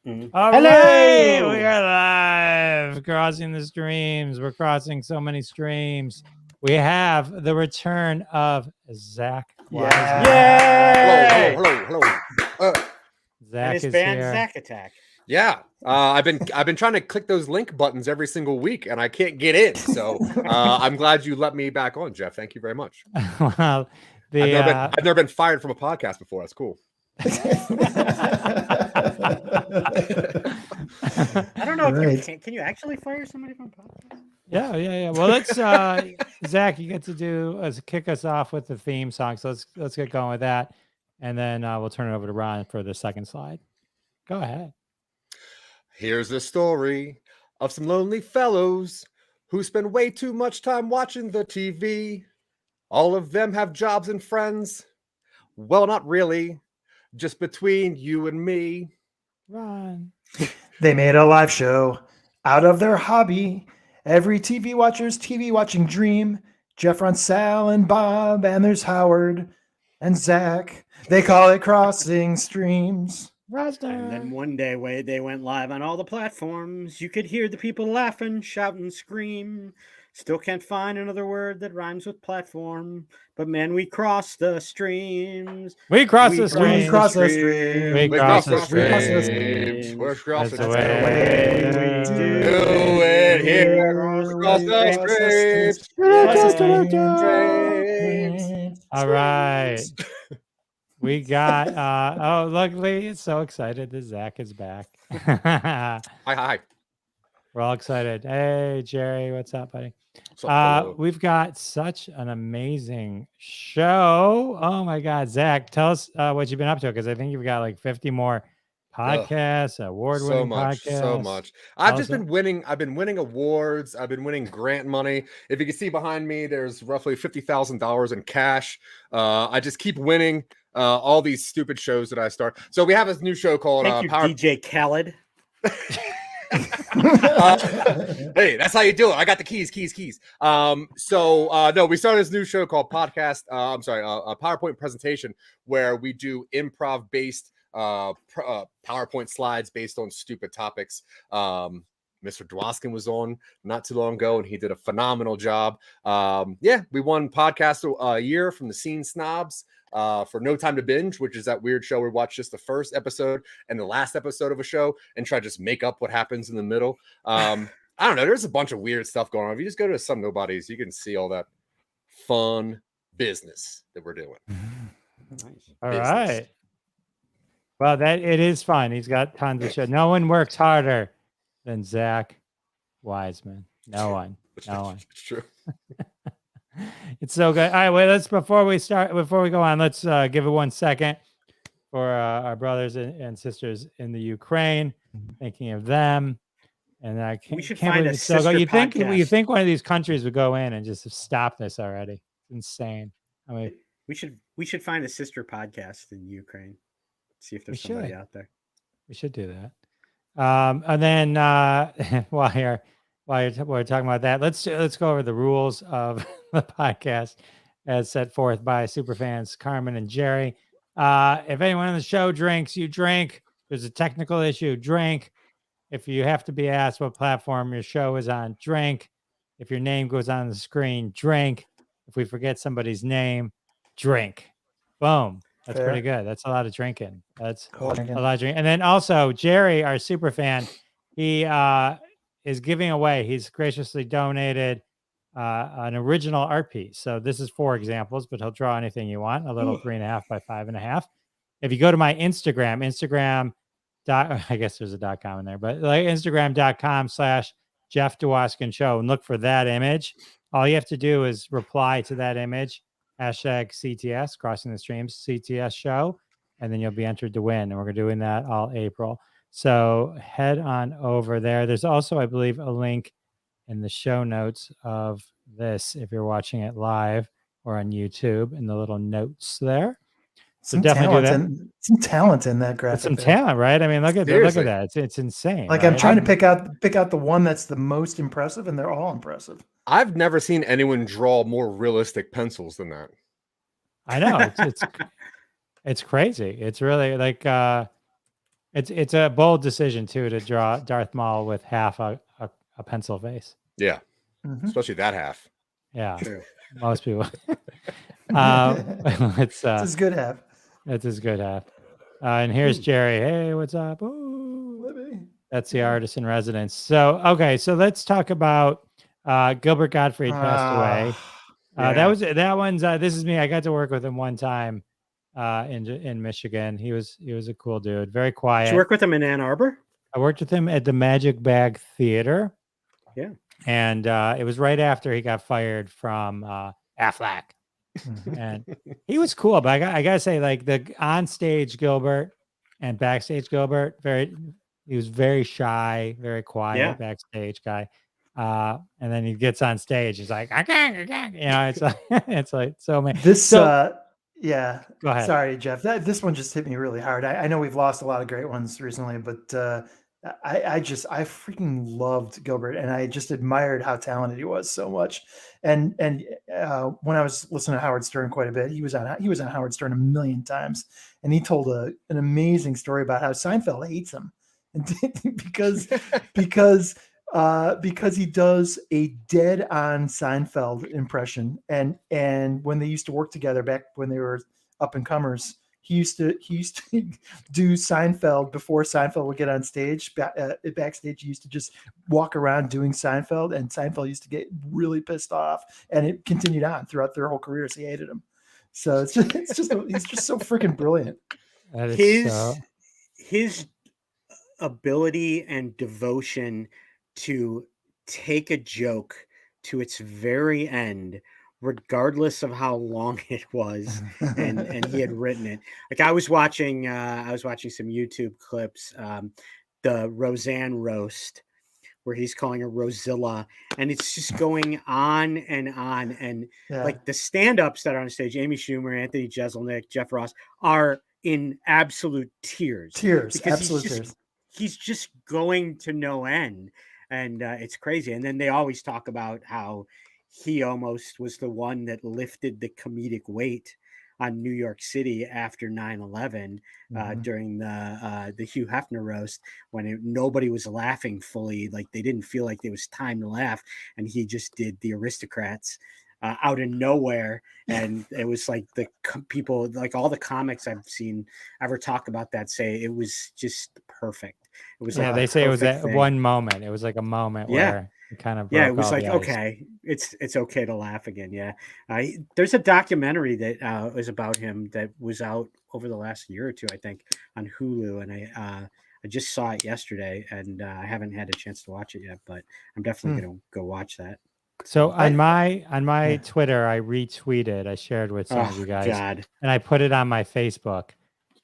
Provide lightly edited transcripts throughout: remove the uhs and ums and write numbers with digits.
All right, we are live, crossing the streams. We're crossing so many streams. We have the return of Zack Wiseman. Yay! Hello. Zack And his is band here. Zack Attack. Yeah, I've been trying to click those link buttons every single week, and I can't get in. So I'm glad you let me back on, Jeff. Thank you very much. Well, I've never been fired from a podcast before. That's cool. I don't know if you can you actually fire somebody from a podcast? Yeah. Well, let's Zack, you get to do kick us off with the theme song. So let's get going with that, and then we'll turn it over to Ron for the second slide. Go ahead. Here's the story of some lonely fellows who spend way too much time watching the TV. All of them have jobs and friends. Well, not really. Just between you and me. Ron. They made a live show out of their hobby. Every TV watcher's TV watching dream. Jeff runs Sal and Bob, and there's Howard and Zach. They call it Crossing Streams. And then one day they went live on all the platforms. You could hear the people laughing, shout, and scream. Still can't find another word that rhymes with platform. But man, we crossed the streams. We crossed the streams. We crossed the streams. We crossed the streams. We're crossing the streams. Do it here. Cross the streams. All right. We got look, Lee is so excited that Zack is back. Hi. We're all excited. Hey Jerry, what's up, buddy? We've got such an amazing show. Oh my God, Zack, tell us what you've been up to, because I think you've got like 50 more podcasts, award-winning podcasts. So much. I've been winning awards. I've been winning grant money. If you can see behind me, there's roughly $50,000 in cash. I just keep winning all these stupid shows that I start. So we have this new show called DJ Khaled. Hey, that's how you do it. I got the keys. No, we started this new show called a PowerPoint presentation, where we do improv based PowerPoint slides based on stupid topics. Mr. Dwoskin was on not too long ago, and he did a phenomenal job. We won podcast a year from the Scene Snobs for No Time to Binge, which is that weird show where we watch just the first episode and the last episode of a show and try to just make up what happens in the middle. I don't know. There's a bunch of weird stuff going on. If you just go to Some Nobodies, you can see all that fun business that we're doing. Nice. All right. Well, it is fun. He's got tons of shit. No one works harder than Zack Wiseman. No one. It's true. It's so good. All right, before we go on, let's give it 1 second for our brothers and sisters in the Ukraine. Thinking of them, and we should find a sister podcast. You think one of these countries would go in and just stop this already? It's insane. I mean, we should find a sister podcast in Ukraine. See if there's somebody out there. We should do that. And then while we're talking about that, let's go over the rules of the podcast as set forth by superfans Carmen and Jerry. If anyone on the show drinks, you drink. There's a technical issue, drink. If you have to be asked what platform your show is on, drink. If your name goes on the screen, drink. If we forget somebody's name, drink. Boom. That's pretty good. That's a lot of drinking. That's a lot of drinking. And then also Jerry, our super fan, he is giving away. He's graciously donated an original art piece. So this is 4 examples, but he'll draw anything you want. A little 3.5 by 5.5. If you go to my Instagram, I guess there's a .com in there, but like Instagram.com/Jeff Dwoskin Show, and look for that image. All you have to do is reply to that image. #CTS, Crossing the Streams, CTS show, and then you'll be entered to win. And we're doing that all April. So head on over there. There's also, I believe, a link in the show notes of this if you're watching it live or on YouTube in the little notes there. So definitely do that. Some talent in that graphic. Some talent, right? I mean, look at that. It's insane. Like, right? I'm trying to pick out the one that's the most impressive, and they're all impressive. I've never seen anyone draw more realistic pencils than that. I know. It's crazy. It's really like It's a bold decision too to draw Darth Maul with half a pencil face. Yeah, Mhm. especially that half. Yeah, True. most people. It's It's a good half. it's his good half. And here's Hmm. Jerry. Hey, what's up? Ooh. Libby. That's the artist in residence. So okay, so let's talk about Gilbert Gottfried passed away. That one's this is me. I got to work with him one time in Michigan. He was a cool dude, very Did quiet. you work with him in Ann Arbor? I worked with him at the Magic Bag Theater. Yeah. And it was right after he got fired from Aflac. And he was cool, but I gotta say, like the on-stage Gilbert and backstage Gilbert, he was very shy, very quiet backstage guy. And then he gets on stage, he's like, I can't. It's like it's like so man. Yeah. Go ahead. Sorry, Jeff. This one just hit me really hard. I know we've lost a lot of great ones recently, but I freaking loved Gilbert, and I just admired how talented he was so much. And when I was listening to Howard Stern quite a bit, he was on Howard Stern a million times, and he told an amazing story about how Seinfeld hates him, because he does a dead-on Seinfeld impression, and when they used to work together back when they were up and comers, he used to do Seinfeld before Seinfeld would get on stage. Backstage, he used to just walk around doing Seinfeld, and Seinfeld used to get really pissed off, and it continued on throughout their whole careers. He hated him, so it's just he's just so freaking brilliant. His ability and devotion to take a joke to its very end, regardless of how long it was, and he had written it. Like I was watching some YouTube clips, the Roseanne roast, where he's calling her Rosilla, and it's just going on and on. And like the stand-ups that are on stage, Amy Schumer, Anthony Jeselnik, Jeff Ross, are in absolute tears. Absolute tears. He's just going to no end. And it's crazy. And then they always talk about how he almost was the one that lifted the comedic weight on New York City after 9/11 during the Hugh Hefner roast, when nobody was laughing fully. Like they didn't feel like there was time to laugh. And he just did the Aristocrats out of nowhere. And it was like the people, like all the comics I've seen ever talk about that, say it was just perfect. It was they say it was at one moment. It was like a moment where it kind of it was like, okay, it's okay to laugh again. There's a documentary that was about him that was out over the last year or two, I think, on Hulu, and I just saw it yesterday, and I haven't had a chance to watch it yet, but I'm definitely gonna go watch that. So on my Twitter, I retweeted, I shared with some of you guys, and I put it on my Facebook.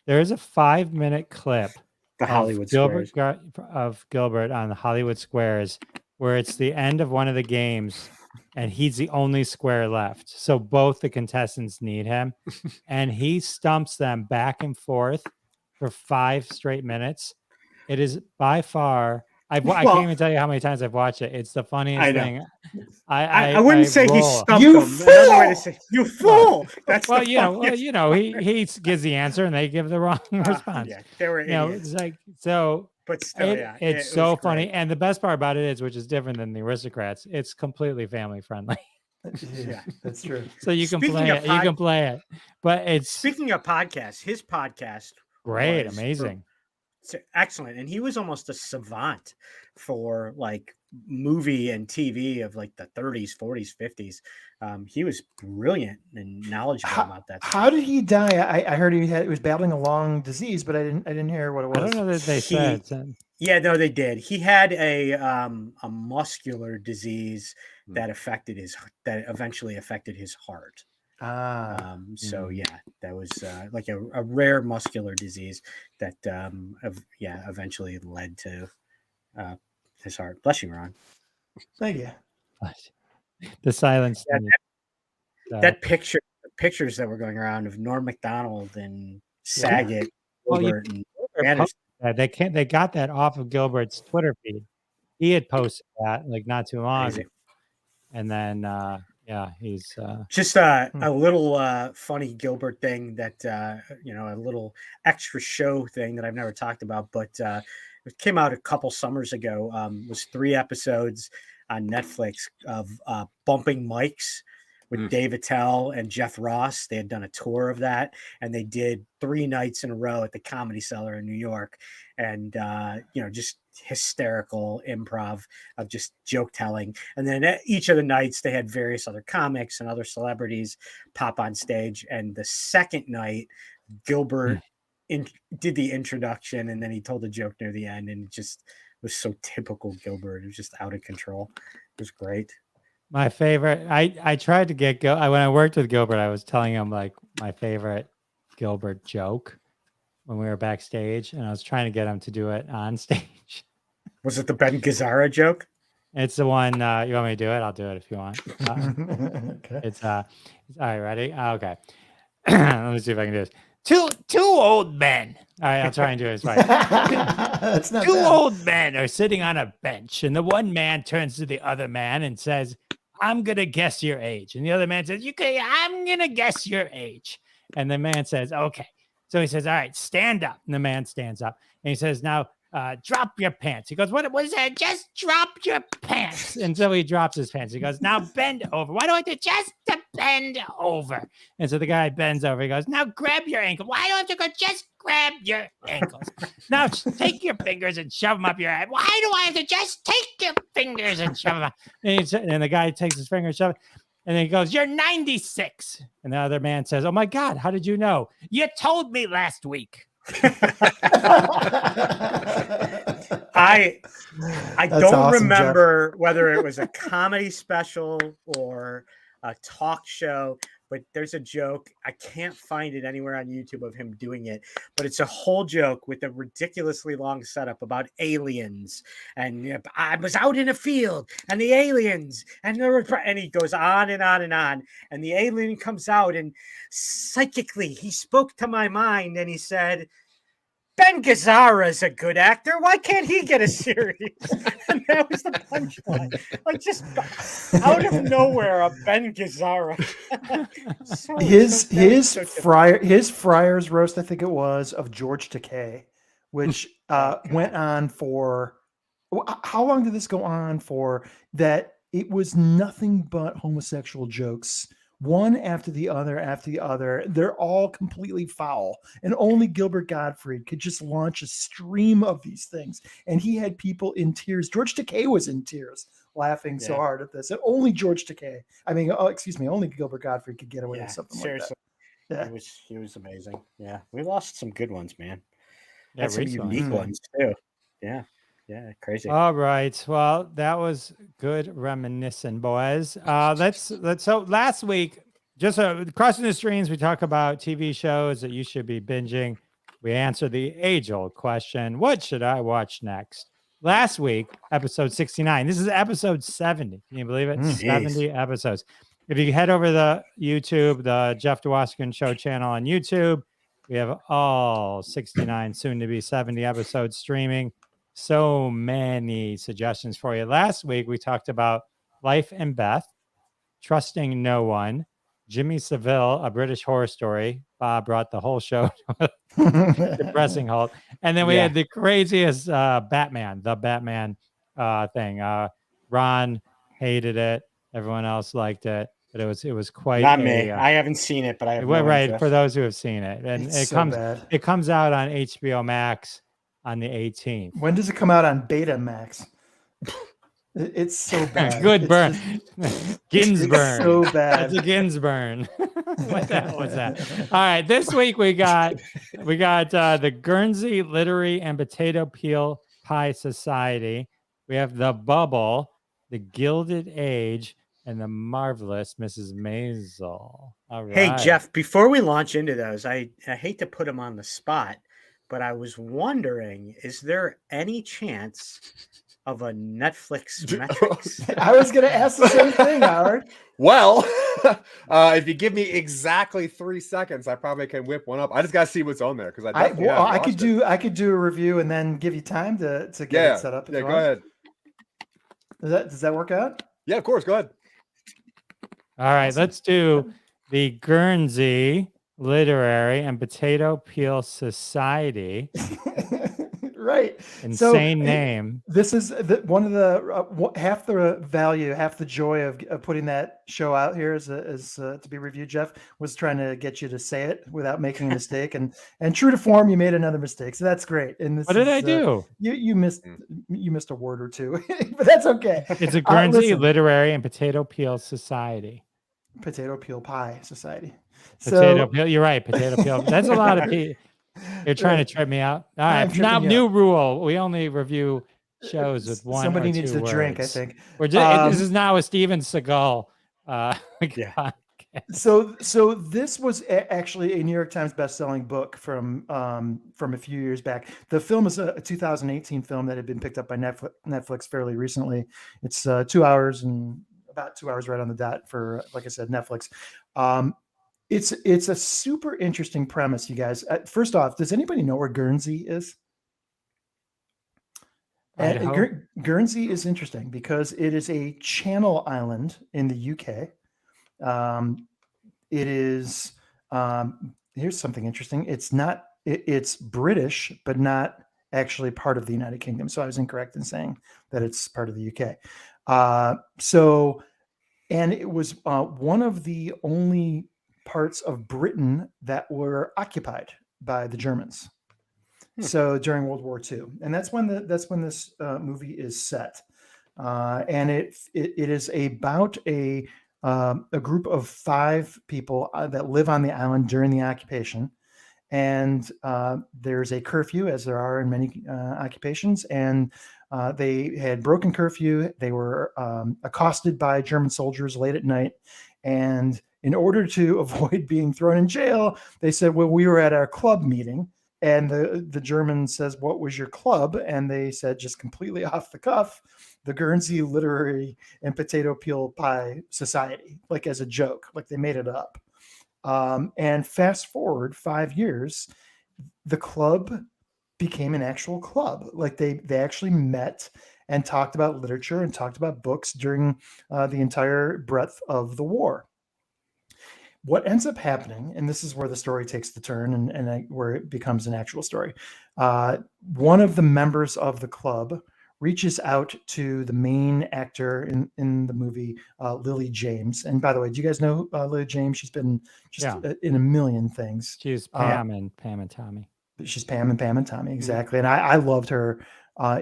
There is a 5-minute clip of Gilbert on the Hollywood Squares, where it's the end of one of the games and he's the only square left. So both the contestants need him, and he stumps them back and forth for 5 straight minutes. It is by far, I can't even tell you how many times I've watched it. It's the funniest thing. I wouldn't say he stumped you them. Fool! Way to say, you fool! That's he gives the answer and they give the wrong response. They were idiots. It's like so. But still, it's so funny. Great. And the best part about it is, which is different than the Aristocrats, it's completely family friendly. Yeah, that's true. So you can play it. You can play it. But it's speaking of podcasts, his podcast, great, amazing. Excellent. And he was almost a savant for like movie and TV of like the 30s, 40s, 50s. He was brilliant and knowledgeable about that stuff. How did he die? I heard he was battling a long disease, but I didn't hear what it was. I don't know that they said. Yeah, no, they did. He had a muscular disease that eventually affected his heart. So yeah, that was like a rare muscular disease that eventually led to his heart. Bless you, Ron. Thank you. The silence. That pictures that were going around of Norm Macdonald and Saget, Gilbert, and they got that off of Gilbert's Twitter feed. He had posted that like not too long ago. And then Yeah, he's Just a little funny Gilbert thing that a little extra show thing that I've never talked about, but it came out a couple summers ago. Was 3 episodes on Netflix of Bumping Mics with Dave Attell and Jeff Ross. They had done a tour of that, and they did 3 nights in a row at the Comedy Cellar in New York, and just hysterical improv of just joke telling. And then each of the nights they had various other comics and other celebrities pop on stage. And the second night, Gilbert did the introduction, and then he told a joke near the end, and it just was so typical Gilbert. It was just out of control. It was great. my favorite. I tried to get when I worked with Gilbert, I was telling him like my favorite Gilbert joke when we were backstage, and I was trying to get him to do it on stage. Was it the Ben Gazzara joke? It's the one. You want me to do it? I'll do it if you want. Okay. It's all right. Ready? Okay. Let me see if I can do this. Two old men. All right, I'll try and do this right. That's not Two bad. old men are sitting on a bench, and the one man turns to the other man and says, "I'm gonna guess your age." And the other man says, I'm gonna guess your age." And the man says, "Okay." So he says, "All right, stand up." And the man stands up, and he says, "Now, drop your pants." He goes, what is that? "Just drop your pants." And so he drops his pants. He goes, "Now bend over." "Why do I do just to bend over?" And so the guy bends over. He goes, "Now grab your ankle." "Why don't you go just grab your ankles?" "Now take your fingers and shove them up your ass." "Why do I have to just take your fingers and shove them up?" And the guy takes his finger and shove it. And then he goes, "You're 96. And the other man says, "Oh my God, how did you know?" "You told me last week." I That's don't awesome, remember whether it was a comedy special or a talk show, but there's a joke. I can't find it anywhere on YouTube of him doing it, but it's a whole joke with a ridiculously long setup about aliens. And I was out in a field and the aliens, and he goes on and on and on. And the alien comes out, and psychically he spoke to my mind, and he said, "Ben Gazzara is a good actor. Why can't he get a series?" And that was the punchline. Like, just out of nowhere, a Ben Gazzara. His Friars roast, I think it was, of George Takei, which went on for how long did this go on for? That it was nothing but homosexual jokes, one after the other. They're all completely foul, and only Gilbert Gottfried could just launch a stream of these things. And he had people in tears. George Takei was in tears, laughing so hard at this. And only George Takei, only Gilbert Gottfried could get away with something seriously. like that. Yeah. He was amazing. Yeah, we lost some good ones, man. Yeah, Had some unique ones too. Yeah, crazy. All right. Well, that was good reminiscing, boys. So last week, just crossing the streams, we talk about TV shows that you should be binging. We answer the age-old question: what should I watch next? Last week, episode 69. This is episode 70. Can you believe it? 70 episodes. If you head over to the YouTube, the Jeff Dwoskin Show channel on YouTube, we have all 69, soon to be 70 episodes streaming. So many suggestions for you. Last week, we talked about Life and Beth, Trusting No One, Jimmy Savile, A British Horror Story. Bob brought the whole show to a depressing halt. And then we had the craziest the Batman thing. Ron hated it. Everyone else liked it. But it was quite not me. I haven't seen it, but I have right for those who have seen it. And It's it comes out on HBO Max on the 18th. When does it come out on Betamax? It's so bad. Good burn. Ginsburn. It's so bad. It's a Ginsburn. What the hell was that? All right. This week we got the Guernsey Literary and Potato Peel Pie Society. We have The Bubble, The Gilded Age, and The Marvelous Mrs. Maisel. All right. Hey, Jeff, before we launch into those, I hate to put him on the spot, but I was wondering, is there any chance of a Netflix metrics? I was going to ask the same thing, Howard. Well, if you give me exactly 3 seconds, I probably can whip one up. I just got to see what's on there because I could do a review and then give you time to get it set up. Yeah, go ahead. Does that work out? Yeah, of course. Go ahead. All right, Awesome. let's do the Guernsey Literary and Potato Peel Society. Right. Insane name. This is one of the half the value, half the joy of putting that show out here is to be reviewed. Jeff was trying to get you to say it without making a mistake, and true to form, you made another mistake, so that's great. And this What did I do? You missed a word or two, but that's okay. It's a Guernsey listen. Literary and Potato Peel Society. Potato Peel Pie Society. Potato peel. You're right. Potato peel. That's a lot of people. You're trying to trip me out. All right. Now, new rule. We only review shows with one. Somebody or needs two to drink, I words. think. We're just, this is now a Steven Seagal. Yeah. So this was actually a New York Times best-selling book from a few years back. The film is a 2018 film that had been picked up by Netflix fairly recently. It's 2 hours and about 2 hours right on the dot for, like I said, Netflix. It's a super interesting premise, you guys. First off, does anybody know where Guernsey is? Guernsey is interesting because it is a Channel island in the UK. It is. Here's something interesting. It's British, but not actually part of the United Kingdom. So I was incorrect in saying that it's part of the UK. And it was one of the only parts of Britain that were occupied by the Germans. So during World War II, and that's when this movie is set, and it is about a group of 5 people that live on the island during the occupation, and there's a curfew, as there are in many occupations, and they had broken curfew. They were accosted by German soldiers late at night, and in order to avoid being thrown in jail, they said, well, we were at our club meeting. And the German says, what was your club? And they said, just completely off the cuff, the Guernsey Literary and Potato Peel Pie Society, like as a joke, like they made it up. And fast forward 5 years, the club became an actual club. Like they actually met and talked about literature and talked about books during the entire breadth of the war. What ends up happening, and this is where the story takes the turn and where it becomes an actual story. One of the members of the club reaches out to the main actor in the movie, Lily James. And by the way, do you guys know Lily James? She's been in a million things. She's Pam and Tommy. She's Pam and Tommy, exactly. And I loved her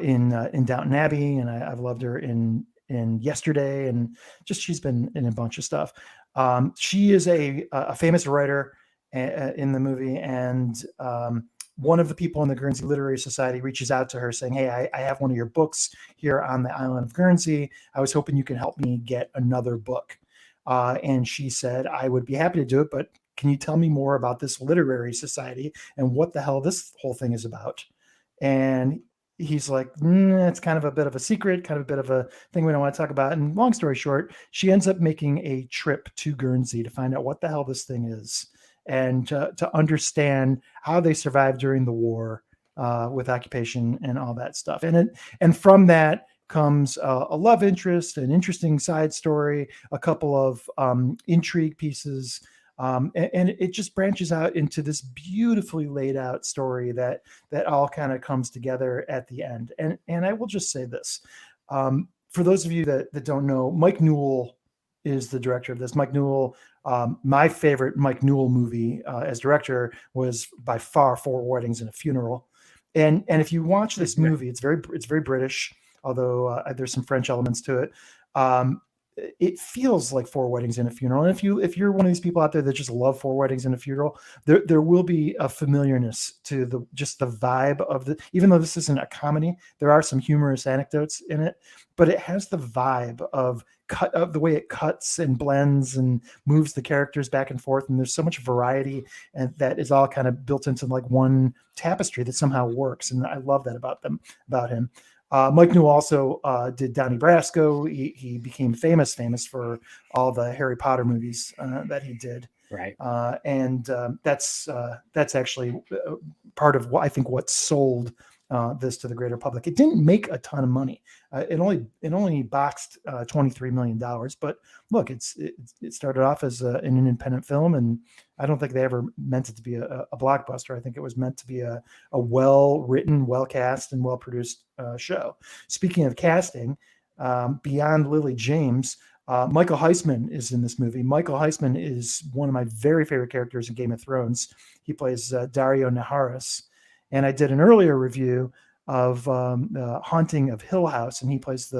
in Downton Abbey, and I've loved her in Yesterday, and just she's been in a bunch of stuff. She is a famous writer in the movie, and one of the people in the Guernsey Literary Society reaches out to her saying, hey, I have one of your books here on the island of Guernsey. I was hoping you can help me get another book. And she said, I would be happy to do it, but can you tell me more about this literary society and what the hell this whole thing is about? And he's like, it's kind of a bit of a secret, kind of a bit of a thing we don't want to talk about. And long story short, she ends up making a trip to Guernsey to find out what the hell this thing is and to understand how they survived during the war with occupation and all that stuff. And from that comes a love interest, an interesting side story, a couple of intrigue pieces. And it just branches out into this beautifully laid out story that all kind of comes together at the end. And I will just say this, for those of you that don't know, Mike Newell is the director of this. Mike Newell, my favorite Mike Newell movie as director was by far 4 Weddings and a Funeral. And if you watch this movie, it's very British, although there's some French elements to it. It feels like 4 Weddings and a Funeral. And if you're one of these people out there that just love 4 Weddings and a Funeral, there will be a familiarness to the vibe of even though this isn't a comedy, there are some humorous anecdotes in it, but it has the vibe of the way it cuts and blends and moves the characters back and forth. And there's so much variety, and that is all kind of built into like one tapestry that somehow works. And I love that about him. Mike Newell also did Donnie Brasco. He became famous for all the Harry Potter movies that he did. Right. And that's actually part of what I think what sold this to the greater public. It didn't make a ton of money. It only boxed $23 million. But look, it started off as an independent film, and I don't think they ever meant it to be a blockbuster. I think it was meant to be a well-written, well-cast, and well-produced show. Speaking of casting, beyond Lily James, Michael Heisman is in this movie. Michael Heisman is one of my very favorite characters in Game of Thrones. He plays Dario Naharis. And I did an earlier review of Haunting of Hill House, and he plays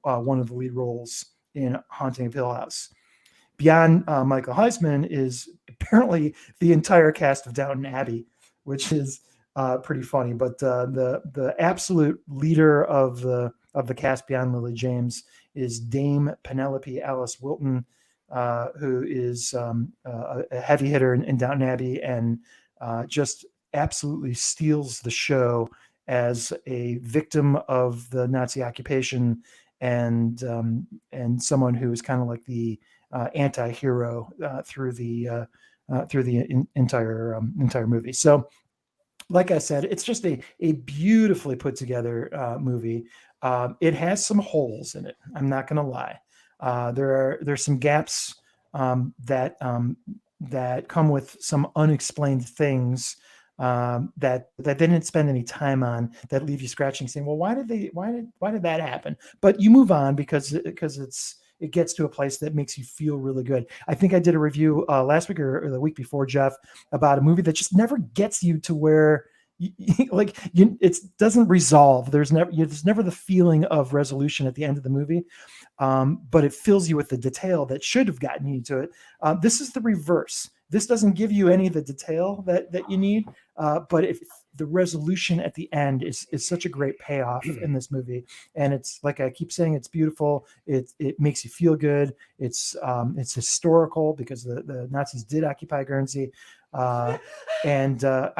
one of the lead roles in Haunting of Hill House. Beyond Michael Heisman is apparently the entire cast of Downton Abbey, which is pretty funny. But the absolute leader of the cast beyond Lily James is Dame Penelope Alice Wilton, who is a heavy hitter in Downton Abbey, and just absolutely steals the show as a victim of the Nazi occupation, and someone who is kind of like the anti-hero through the entire movie. So, like I said, it's just a beautifully put together movie. It has some holes in it. I'm not going to lie. There's some gaps that come with some unexplained things that they didn't spend any time on, that leave you scratching, saying, well, why did that happen? But you move on because it gets to a place that makes you feel really good. I think I did a review last week or the week before, Jeff, about a movie that just never gets you to where it doesn't resolve. There's never the feeling of resolution at the end of the movie, but it fills you with the detail that should have gotten you to it. This is the reverse. This doesn't give you any of the detail that you need, but if the resolution at the end is such a great payoff in this movie, and it's like I keep saying, it's beautiful. It makes you feel good. It's historical because the Nazis did occupy Guernsey, and I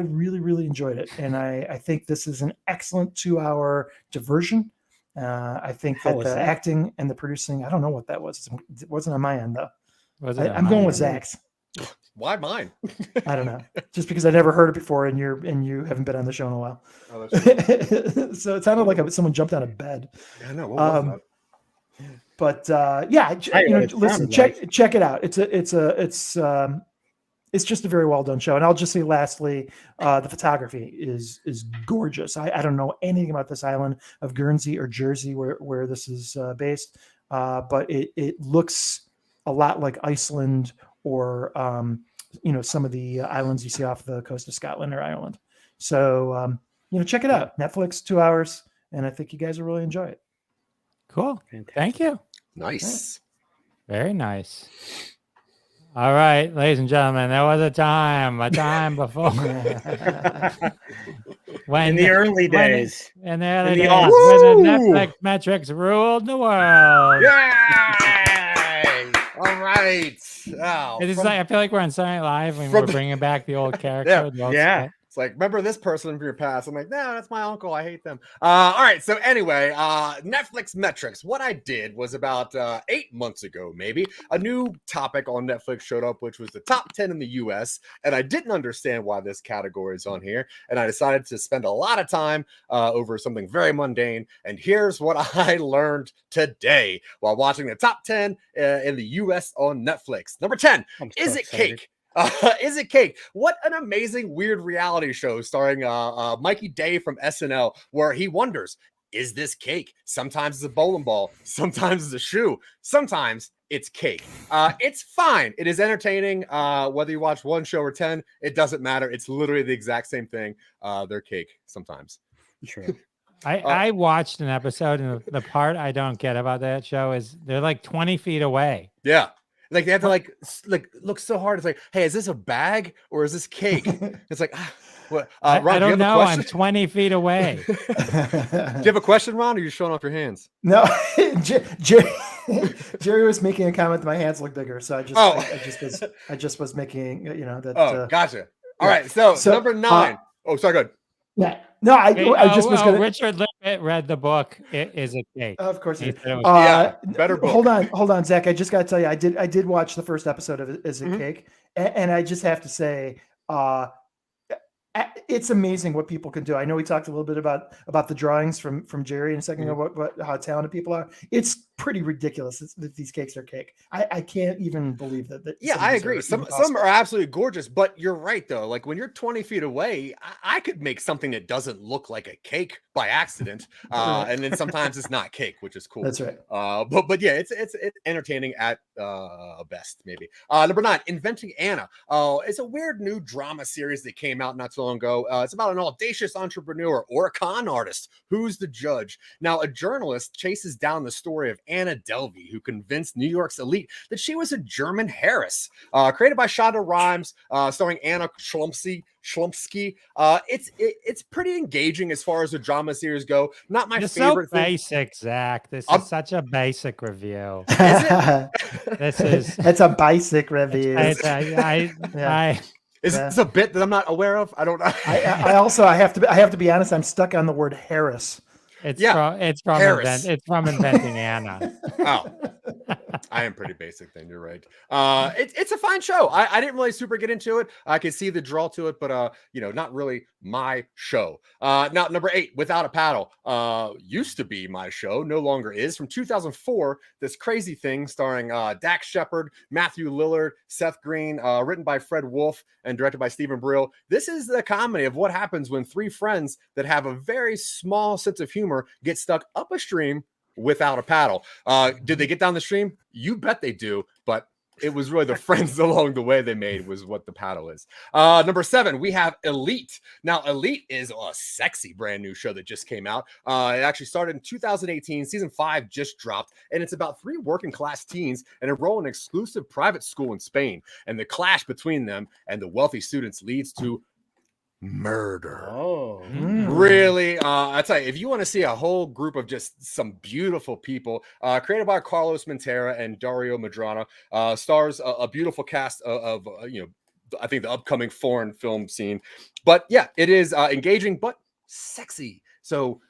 really, really enjoyed it, and I think this is an excellent 2-hour diversion. I think that the acting and the producing, I don't know what that was. It wasn't on my end though. I'm going with Zach's. Why mine? I don't know. Just because I never heard it before, and you haven't been on the show in a while. Oh, that's So it sounded like someone jumped out of bed. I know. What was that? But listen, check it out. It's just a very well done show. And I'll just say lastly, the photography is gorgeous. I don't know anything about this island of Guernsey or Jersey where this is based, but it looks a lot like Iceland or some of the islands you see off the coast of Scotland or Ireland. So check it out. Netflix, 2 hours, and I think you guys will really enjoy it. Cool. Thank you. Nice. Very nice. All right, ladies and gentlemen, there was a time before. When in the early days. In the early days, when the Netflix metrics ruled the world. Yay! All right. Oh, I feel like we're on Saturday Night Live when we're bringing back the old character. Yeah. It's like, remember this person from your past? I'm like, no, that's my uncle. I hate them. All right. So anyway, Netflix metrics. What I did was about 8 months ago, maybe, a new topic on Netflix showed up, which was the top 10 in the US. And I didn't understand why this category is on here. And I decided to spend a lot of time over something very mundane. And here's what I learned today while watching the top 10 in the US on Netflix. Number 10, Is It Cake? Is It Cake? What an amazing, weird reality show starring Mikey Day from SNL, where he wonders, is this cake? Sometimes it's a bowling ball. Sometimes it's a shoe. Sometimes it's cake. It's fine. It is entertaining. Whether you watch one show or 10, it doesn't matter. It's literally the exact same thing. They're cake sometimes. True. I watched an episode, and the part I don't get about that show is they're like 20 feet away. Yeah. Like they have to like look so hard. It's like, hey, is this a bag or is this cake? It's like, what? Ron, I don't know. I'm 20 20 feet away. Do you have a question, Ron? Or are you showing off your hands? No, Jerry was making a comment that my hands look bigger, so I just was making that. Oh, gotcha. All right, so number 9. Sorry, go ahead. Yeah. No, I just was going to. Richard Lippett read the book. It is a cake. Of course, he said it was better book. Hold on, Zach. I just got to tell you, I did watch the first episode of Is It Cake, and I just have to say, it's amazing what people can do. I know we talked a little bit about the drawings from Jerry in a second ago, how talented people are. It's pretty ridiculous that these cakes are cake. I can't even believe that. Yeah, I agree. Some are absolutely gorgeous, but you're right though. Like when you're 20 feet away, I could make something that doesn't look like a cake by accident, and then sometimes it's not cake, which is cool. That's right. But yeah, it's entertaining at best, maybe. Number 9, Inventing Anna. It's a weird new drama series that came out not so long ago. It's about an audacious entrepreneur or a con artist. Who's the judge? Now, a journalist chases down the story of Anna Delvey, who convinced New York's elite that she was a German Harris. Created by Shonda Rhimes, starring Anna Schlumpsky. It's pretty engaging as far as the drama series go. Not my favorite so basic, Zach. This is such a basic review. Is it? It's a basic review. Is this a bit that I'm not aware of? I don't know. I have to be honest. I'm stuck on the word Harris. It's from Inventing Anna. Oh, I am pretty basic then. You're right. It's a fine show. I didn't really super get into it. I could see the draw to it, but not really my show. Now, number 8, Without a Paddle. Used to be my show, no longer is. From 2004, this crazy thing starring Dax Shepard, Matthew Lillard, Seth Green, written by Fred Wolf and directed by Stephen Brill. This is the comedy of what happens when 3 friends that have a very small sense of humor get stuck up a stream without a paddle. Did they get down the stream? You bet they do, but it was really the friends along the way they made was what the paddle is. Number 7, we have Elite. Now, Elite is a sexy brand new show that just came out. It actually started in 2018. Season 5 just dropped, and it's about 3 working class teens and enroll in an exclusive private school in Spain. And the clash between them and the wealthy students leads to murder. Really, I tell you, if you want to see a whole group of just some beautiful people, created by Carlos Montera and Dario Madrana, stars a beautiful cast of I think the upcoming foreign film scene. But yeah, it is engaging but sexy. So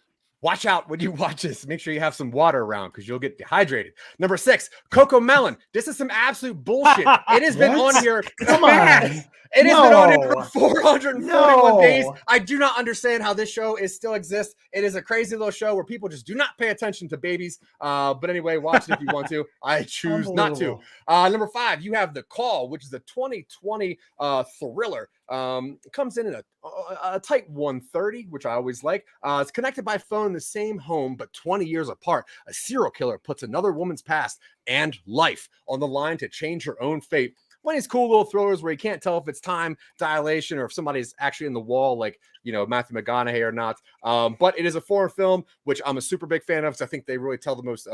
watch out when you watch this. Make sure you have some water around because you'll get dehydrated. Number 6, Coco Melon. This is some absolute bullshit. It has been on here. Come on. It has been on here for 441 days. I do not understand how this show still exists. It is a crazy little show where people just do not pay attention to babies. But anyway, watch it if you want to. I choose not to. Number 5, you have The Call, which is a 2020 thriller. It comes in a tight 130, which I always like. It's connected by phone in the same home, but 20 years apart. A serial killer puts another woman's past and life on the line to change her own fate. One of these cool little thrillers where you can't tell if it's time dilation or if somebody's actually in the wall, like, Matthew McConaughey or not. But it is a foreign film, which I'm a super big fan of because I think they really tell the most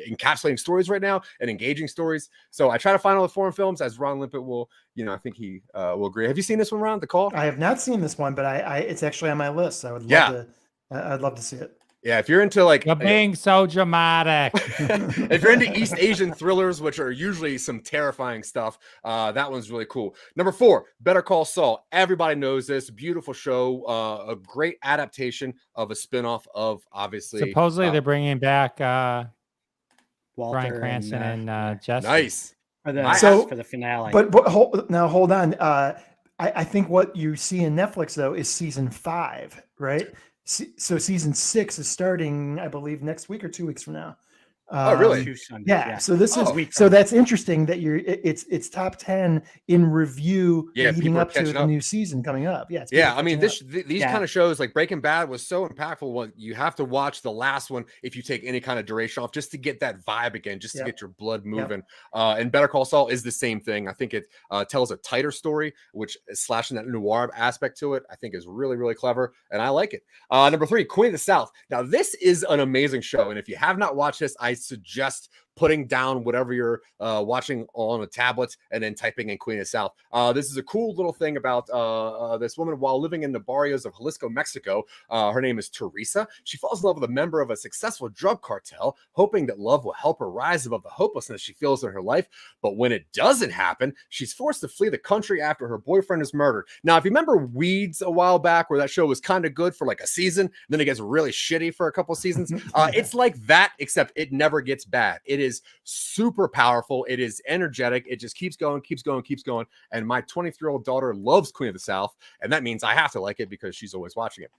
encapsulating stories right now and engaging stories. So I try to find all the foreign films, as Ron Limpet will, I think he will agree. Have you seen this one, Ron, The Call? I have not seen this one, but it's actually on my list. I would I'd love to see it. Yeah, if you're into you're being so dramatic. If you're into East Asian thrillers, which are usually some terrifying stuff, that one's really cool. Number 4, Better Call Saul. Everybody knows this. Beautiful show. A great adaptation of a spinoff of, obviously. Supposedly they're bringing back Walter Bryan Cranston and Jesse. Nice. for the finale. But hold on. I think what you see in Netflix though is season 5, right? So season 6 is starting, I believe, next week or 2 weeks from now. Oh, really? Yeah. So this is so that's interesting that it's top 10 in review leading up to the new season coming up. Yeah. I mean, these kind of shows like Breaking Bad was so impactful. Well, you have to watch the last one if you take any kind of duration off, just to get that vibe again, just to get your blood moving. And Better Call Saul is the same thing. I think it tells a tighter story, which is slashing that noir aspect to it. I think is really, really clever, and I like it. Number 3, Queen of the South. Now, this is an amazing show, and if you have not watched this, I suggest putting down whatever you're watching on a tablet and then typing in Queen of the South. This is a cool little thing about this woman while living in the barrios of Jalisco, Mexico. Her name is Teresa. She falls in love with a member of a successful drug cartel, hoping that love will help her rise above the hopelessness she feels in her life. But when it doesn't happen, she's forced to flee the country after her boyfriend is murdered. Now, if you remember Weeds a while back, where that show was kind of good for like a season, then it gets really shitty for a couple seasons. It's like that, except it never gets bad. It is super powerful. It is energetic. It just keeps going. And my 23-year-old daughter loves Queen of the South, and that means I have to like it because she's always watching it.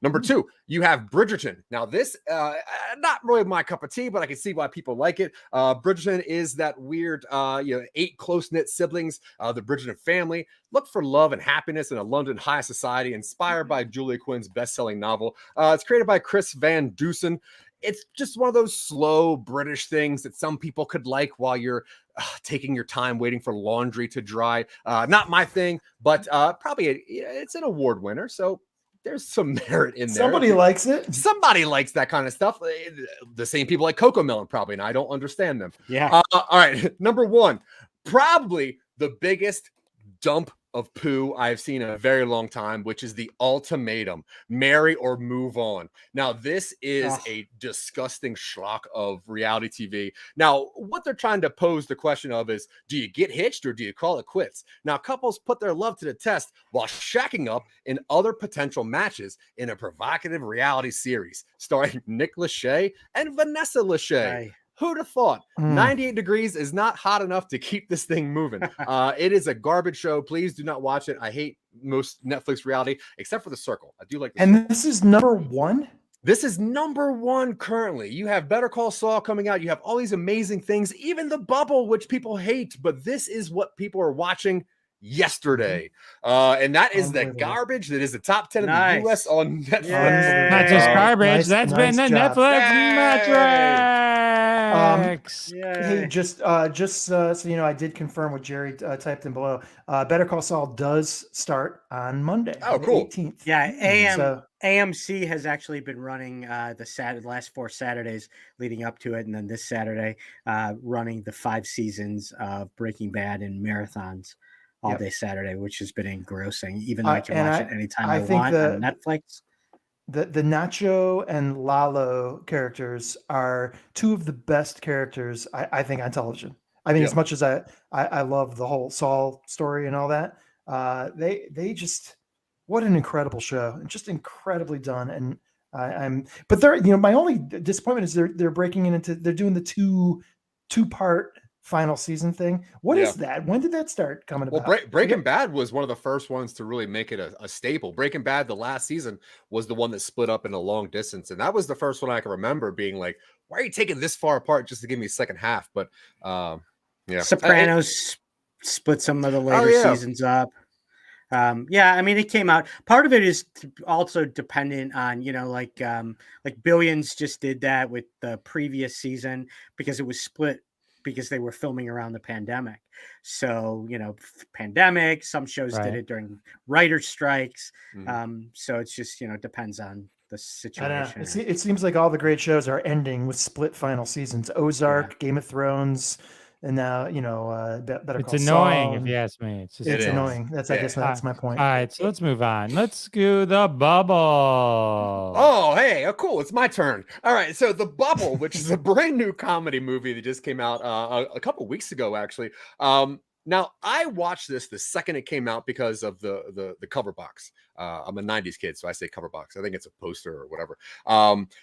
Number 2, you have Bridgerton. Now this, not really my cup of tea, but I can see why people like it. Bridgerton is that weird, 8 close-knit siblings, the Bridgerton family, look for love and happiness in a London high society, inspired by Julia Quinn's best-selling novel. It's created by Chris Van Dusen. It's just one of those slow British things that some people could like while you're taking your time waiting for laundry to dry. Not my thing, but probably it's an award winner, so there's some merit in there. Somebody likes it. Somebody likes that kind of stuff. The same people like Coco Melon, probably, and I don't understand them. Yeah. All right, number 1, probably the biggest dump of poo I've seen in a very long time, which is The Ultimatum, Marry or Move On. Now, this is a disgusting schlock of reality TV. Now, what they're trying to pose the question of is, do you get hitched or do you call it quits? Now, couples put their love to the test while shacking up in other potential matches in a provocative reality series starring Nick Lachey and Vanessa Lachey. Who'd have thought 98 degrees is not hot enough to keep this thing moving? It is a garbage show. Please do not watch it. I hate most Netflix reality, except for The Circle. I do like The Circle. This is number 1? This is number 1 currently. You have Better Call Saul coming out. You have all these amazing things, even The Bubble, which people hate, but this is what people are watching yesterday. And that is the garbage that is the top 10 in the US on Netflix. Yay. Not just garbage. That's been the job. Netflix Yay. metrics. Hey, just so you know, I did confirm what Jerry typed in below. Better Call Saul does start on Monday. Oh, on the cool. 18th. Yeah, AMC has actually been running the last 4 Saturdays leading up to it, and then this Saturday running the 5 seasons of Breaking Bad in marathons all day Saturday, which has been engrossing. Even though I can watch it anytime I want on Netflix. The Nacho and Lalo characters are 2 of the best characters I think on television. I mean, as much as I love the whole Saul story and all that, they just, what an incredible show, and just incredibly done. And but they're, my only disappointment is they're breaking it into, they're doing the two-part final season thing. What is that? When did that start coming about? Well, Breaking Bad was one of the first ones to really make it a staple. Breaking Bad, the last season, was the one that split up in a long distance, and that was the first one I can remember being like, why are you taking this far apart just to give me a second half? But Sopranos split some of the later seasons up. I mean, it came out. Part of it is also dependent on, like Billions just did that with the previous season because it was split because they were filming around the pandemic. So, pandemic, some shows did it during writer strikes. So it's just, depends on the situation. It seems like all the great shows are ending with split final seasons. Ozark, Game of Thrones, and now, Better Call Saul. It's annoying, if you ask me. It's annoying. I guess that's my point. All right, so let's move on. Let's do The Bubble. Oh, hey, cool. It's my turn. All right, so The Bubble, which is a brand new comedy movie that just came out a couple weeks ago, actually. Now, I watched this the second it came out because of the cover box. I'm a 90s kid, so I say cover box. I think it's a poster or whatever.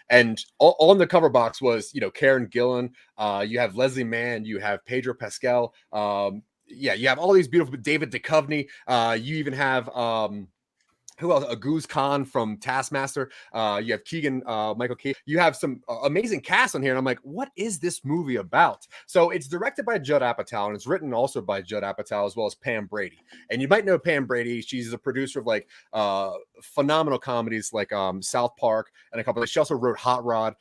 And on the cover box was, Karen Gillan. You have Leslie Mann. You have Pedro Pascal. You have all these beautiful David Duchovny. You even have who else? Aguz Khan from Taskmaster. You have Keegan Michael Key. You have some amazing cast on here. And I'm like, what is this movie about? So it's directed by Judd Apatow, and it's written also by Judd Apatow as well as Pam Brady. And you might know Pam Brady. She's a producer of like phenomenal comedies like South Park and a couple of, she also wrote Hot Rod.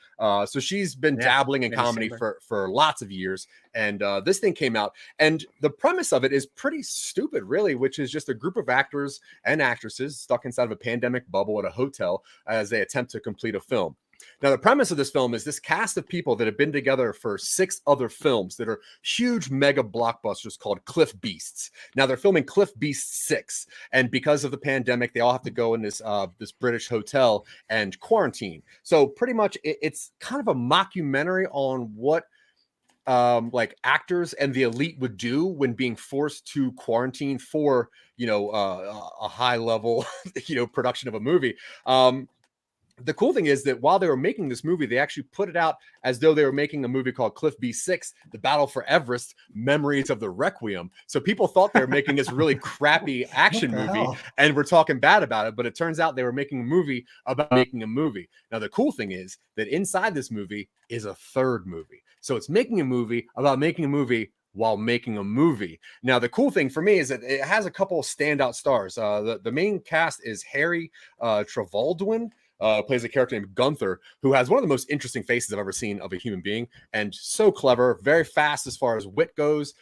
So she's been dabbling in comedy for lots of years. And this thing came out, and the premise of it is pretty stupid, really, which is just a group of actors and actresses stuck inside of a pandemic bubble at a hotel as they attempt to complete a film. Now, the premise of this film is this cast of people that have been together for 6 other films that are huge mega blockbusters called Cliff Beasts. Now, they're filming Cliff Beast 6, and because of the pandemic, they all have to go in this British hotel and quarantine. So pretty much it's kind of a mockumentary on what like actors and the elite would do when being forced to quarantine for, a high level, production of a movie. the cool thing is that while they were making this movie, they actually put it out as though they were making a movie called Cliff B6, The Battle for Everest, Memories of the Requiem. So people thought they were making this really crappy action What the movie hell? and we're talking bad about it. But it turns out they were making a movie about making a movie. Now, the cool thing is that inside this movie is a third movie. So it's making a movie about making a movie while making a movie. Now, the cool thing for me is that it has a couple of standout stars. The main cast is Harry Trevaldwin, plays a character named Gunther, who has one of the most interesting faces I've ever seen of a human being, and so clever, very fast as far as wit goes.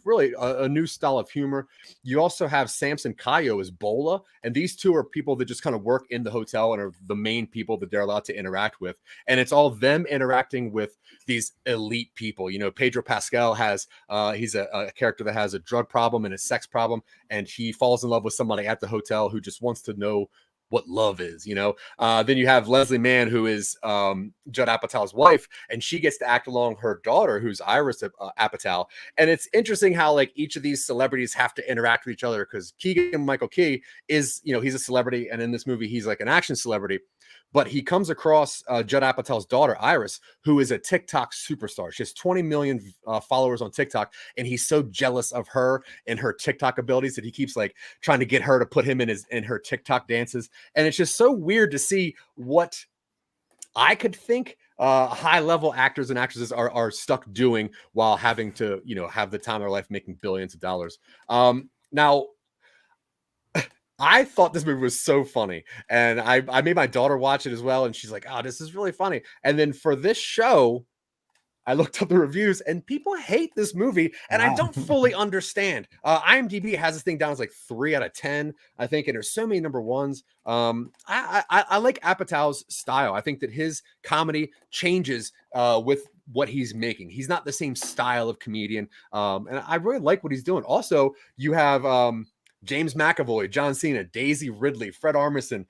Really a new style of humor. You also have Samson Kayo as Bola, and these two are people that just kind of work in the hotel and are the main people that they're allowed to interact with. And it's all them interacting with these elite people. You know, Pedro Pascal has he's a character that has a drug problem and a sex problem, and he falls in love with somebody at the hotel who just wants to know what love is, you know. Then you have Leslie Mann, who is Judd Apatow's wife, and she gets to act along her daughter, who's Iris Apatow. And it's interesting how like each of these celebrities have to interact with each other, because Keegan-Michael Key is, you know, he's a celebrity, and in this movie he's like an action celebrity. But he comes across Judd Apatow's daughter, Iris, who is a TikTok superstar. She has 20 million followers on TikTok, and he's so jealous of her and her TikTok abilities that he keeps like trying to get her to put him in her TikTok dances. And it's just so weird to see what I could think high-level actors and actresses are stuck doing while having to, you know, have the time of their life making billions of dollars. Now, I thought this movie was so funny, and I made my daughter watch it as well, and she's like, "Oh, this is really funny." And then for this show, I looked up the reviews, and people hate this movie, and I don't fully understand. IMDb has this thing down as like 3 out of 10, I think, and there's so many number ones. I like Apatow's style. I think that his comedy changes with what he's making. He's not the same style of comedian, and I really like what he's doing. Also, you have James McAvoy, John Cena, Daisy Ridley, Fred Armisen,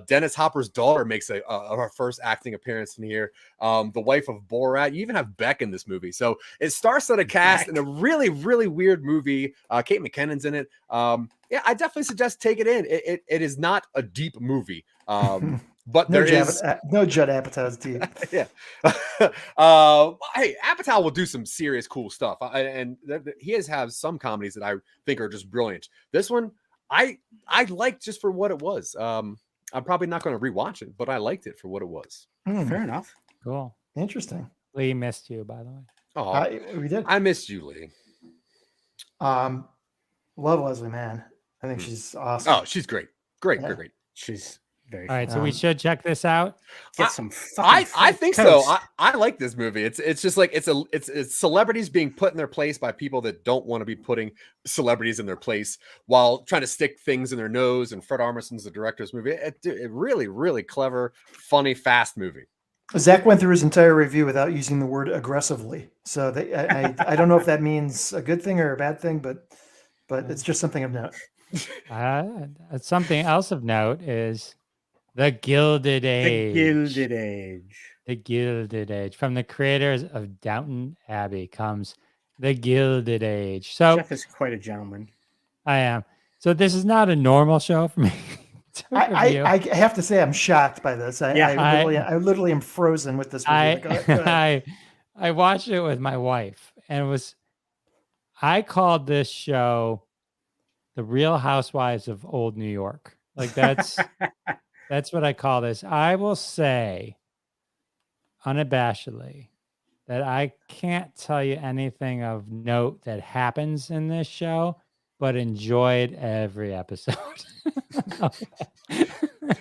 Dennis Hopper's daughter makes her first acting appearance in here. The wife of Borat. You even have Beck in this movie. So it starts at a cast in a really, really weird movie. Kate McKinnon's in it. Yeah, I definitely suggest take it in. It is not a deep movie. But No there is no Judd Apatow's deep. yeah. Hey, Apatow will do some serious cool stuff, and he has some comedies that I think are just brilliant. This one, I liked just for what it was. I'm probably not going to rewatch it, but I liked it for what it was. Fair enough. Cool. Interesting. Lee missed you, by the way. Oh, We did. I missed you, Lee. Love Leslie Mann. I think she's awesome. Oh, she's great. Great. She's very. All right, so we should check this out. Get some. I think so. I like this movie. It's just like it's celebrities being put in their place by people that don't want to be putting celebrities in their place while trying to stick things in their nose. And Fred Armisen's the director's movie. It really, really clever, funny, fast movie. Zach went through his entire review without using the word aggressively. So I don't know if that means a good thing or a bad thing, but it's just something of note. Something else of note is The Gilded Age. The Gilded Age. The Gilded Age. From the creators of Downton Abbey comes The Gilded Age. So Jeff is quite a gentleman. I am. So this is not a normal show for me. I have to say I'm shocked by this. I literally am frozen with this movie. Go ahead. I watched it with my wife, and I called this show The Real Housewives of Old New York. Like that's what I call this. I will say unabashedly that I can't tell you anything of note that happens in this show, but enjoyed every episode.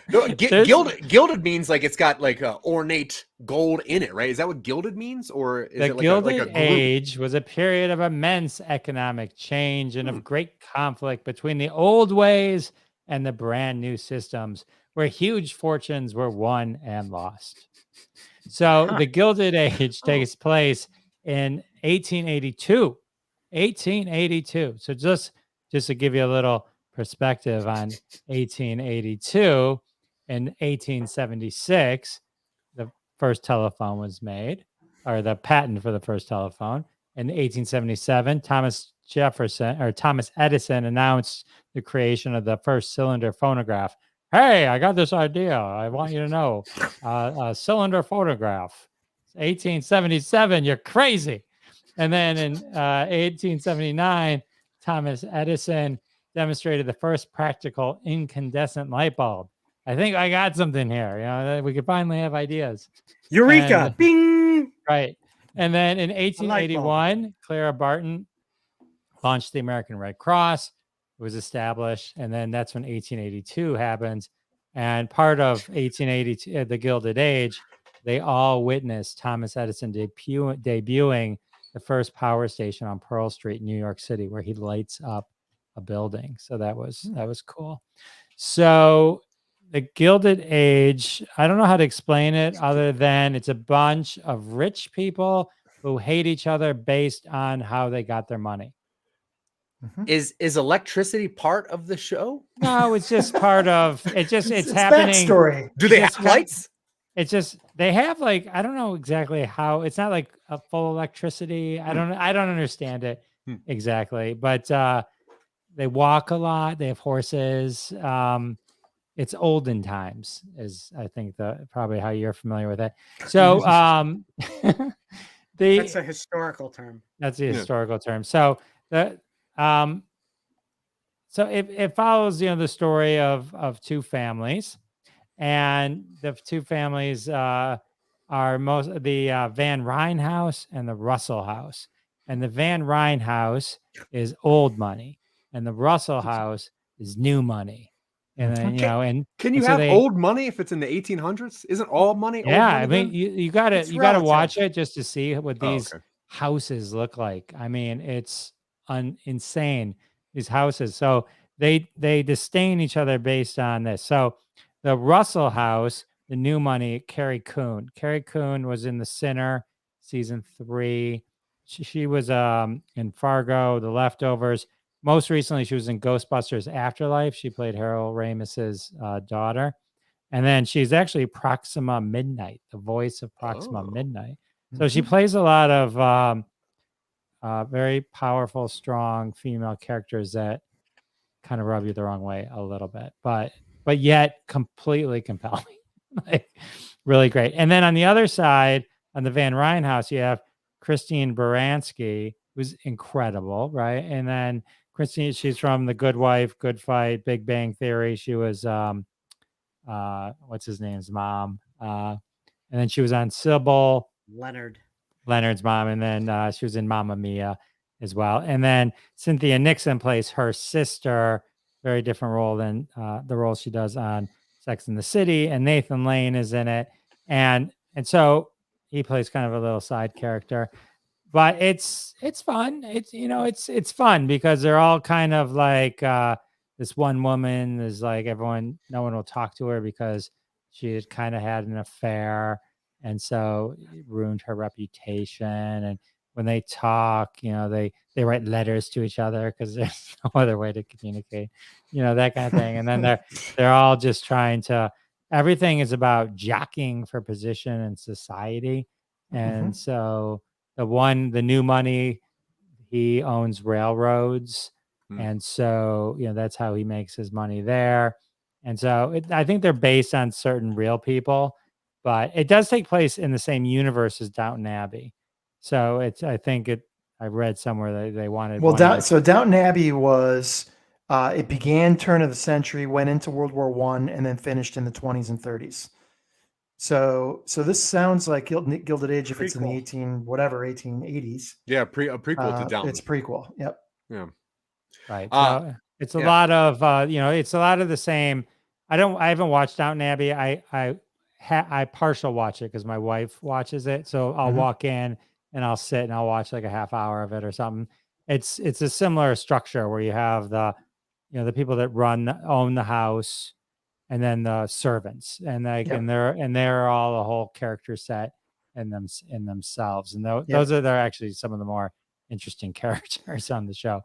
No, gilded means like it's got like ornate gold in it, right? Is that what gilded means, or is the it like Gilded Age was a period of immense economic change and of great conflict between the old ways and the brand new systems, where huge fortunes were won and lost. So the Gilded Age takes place in 1882. 1882. So just to give you a little perspective on 1882, in 1876, the first telephone was made, or the patent for the first telephone. In 1877, Thomas Edison announced the creation of the first cylinder phonograph, Hey, I got this idea. I want you to know. A cylinder photograph. 1877. You're crazy. And then in 1879, Thomas Edison demonstrated the first practical incandescent light bulb. I think I got something here. You know, we could finally have ideas. Eureka! And- Bing! Right. And then in bulb. 1881, Clara Barton launched the American Red Cross. It was established. And then that's when 1882 happens. And part of 1882, the Gilded Age, they all witnessed Thomas Edison debuting the first power station on Pearl Street in New York City, where he lights up a building. So that was cool. So the Gilded Age, I don't know how to explain it other than it's a bunch of rich people who hate each other based on how they got their money. Is electricity part of the show? No, it's just part of it. Just it's happening. Backstory. Do they Just have lights? It's just they have like I don't know exactly how. It's not like a full electricity. I don't understand it exactly, but they walk a lot. They have horses. It's olden times, is I think probably how you're familiar with it. So That's a historical term. That's the historical term. So so it follows, the story of two families, and the two families are the Van Ryn house and the Russell house. And the Van Ryn house is old money, and the Russell house is new money. And then Can you so have they- old money if it's in the 1800s? Isn't all money old yeah, money I mean, then? you gotta It's watch relative. it just to see what these okay. houses look like. I mean, it's insane, these houses. So they disdain each other based on this. So the Russell house, the new money, Carrie Coon. Carrie Coon was in The Sinner, season 3. She was in Fargo, The Leftovers. Most recently, she was in Ghostbusters Afterlife. She played Harold Ramis's daughter. And then she's actually Proxima Midnight, the voice of Proxima Midnight. So she plays a lot of very powerful, strong female characters that kind of rub you the wrong way a little bit, but yet completely compelling, like really great. And then on the other side, on the Van Ryn house, you have Christine Baranski, who's incredible, right? And then Christine, she's from The Good Wife, Good Fight, Big Bang Theory. She was what's his name's mom, and then she was on Sybil, Leonard's mom, and then she was in Mamma Mia as well. And then Cynthia Nixon plays her sister, very different role than the role she does on Sex and the City. And Nathan Lane is in it, and so he plays kind of a little side character. But it's fun. It's fun because they're all kind of like this one woman is like no one will talk to her because she had kind of had an affair, and so it ruined her reputation. And when they talk, they write letters to each other because there's no other way to communicate, that kind of thing. And then they're all just trying to. Everything is about jockeying for position in society, and so. The new money, he owns railroads. And so, that's how he makes his money there. And so I think they're based on certain real people, but it does take place in the same universe as Downton Abbey. So I read somewhere that they wanted. So Downton Abbey was, it began turn of the century, went into World War I, and then finished in the 20s and 30s. So this sounds like Gilded Age if it's in the 1880s. Yeah, a prequel to Downton. It's prequel. Yep. Yeah. Right. So it's a lot of it's a lot of the same. I haven't watched Downton Abbey. I partial watch it because my wife watches it. So I'll walk in and I'll sit and I'll watch like a half hour of it or something. It's a similar structure where you have the people that own the house, and then the servants, and they're all a whole character set in themselves, and those are actually some of the more interesting characters on the show.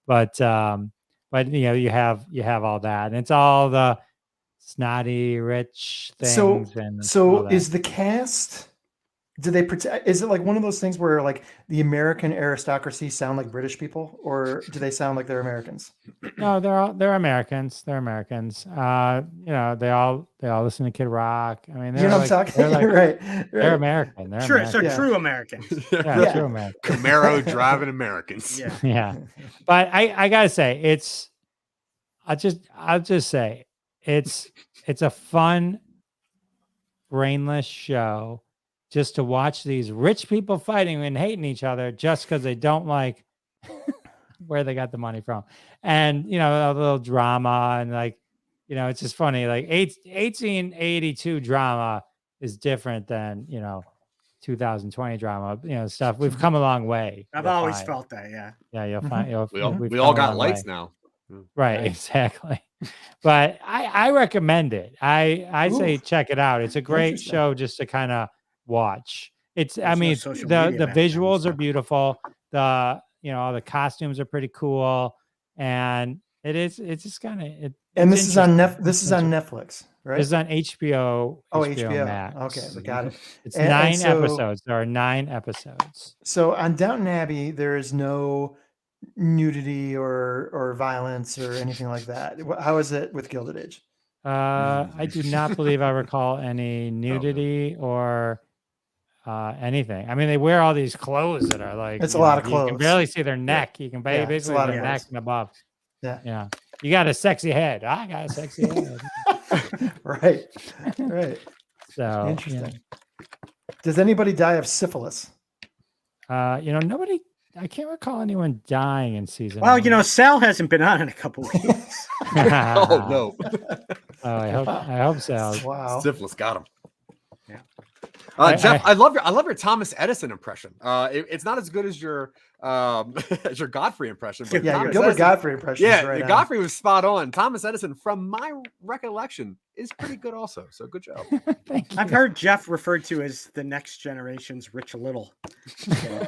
But you have all that, and it's all the snotty rich things. So is the cast Do they pretend? Is it like one of those things where like the American aristocracy sound like British people, or do they sound like they're Americans? No, they're Americans. They're Americans. You know, they all listen to Kid Rock. I mean, You know what I'm talking? they're like right, they're right. American. They're True, so American. Yeah. true Americans. Yeah, Yeah. true American. Camaro driving Americans. Yeah. Yeah. But I gotta say, I'll just say it's a fun, brainless show just to watch these rich people fighting and hating each other just because they don't like where they got the money from. And you know, a little drama and like, you know, it's just funny. Like 1882 drama is different than, you know, 2020 drama, you know, stuff. We've come a long way. I've you'll always find. felt that. Yeah. Yeah, you'll Mhm. find we've We come all a got long lights way. now. Right, exactly. But I recommend it. I say Ooh. check it out. It's a great Interesting. show just to kind of watch. It's I There's no mean, it's, social the media back then, visuals so. are beautiful. The you know, all the costumes are pretty cool, and it's just kind of And this is on This is on Netflix, right? This is on HBO. Oh, HBO HBO. Max. Okay, we got it. It's And 9 so- episodes. There are 9 episodes. So on Downton Abbey, there is no nudity or violence or anything like that. How is it with Gilded Age? I do not believe I recall any nudity or anything. I mean, they wear all these clothes that are like, It's a you lot know, of you clothes. can barely see their neck. You can Yeah, it's a basically lot of their neck clothes. and above. Yeah. Yeah. You got a sexy head. I got a sexy head. Right. Right. So Interesting. Does anybody die of syphilis? You know, nobody. I can't recall anyone dying in season. Well, 1. you know, Sal hasn't been on in a couple weeks. Oh no. Oh, I hope so. Wow. Syphilis got him. Yeah. Jeff, I love your Thomas Edison impression. It's not as good as your as your Godfrey impression. But Yeah, your Thomas Gilbert Edison- Godfrey impression Yeah, is right on. Godfrey was spot on. Thomas Edison, from my recollection, is pretty good also. So good job. Thank you. I've heard Jeff referred to as the next generation's Rich Little. So,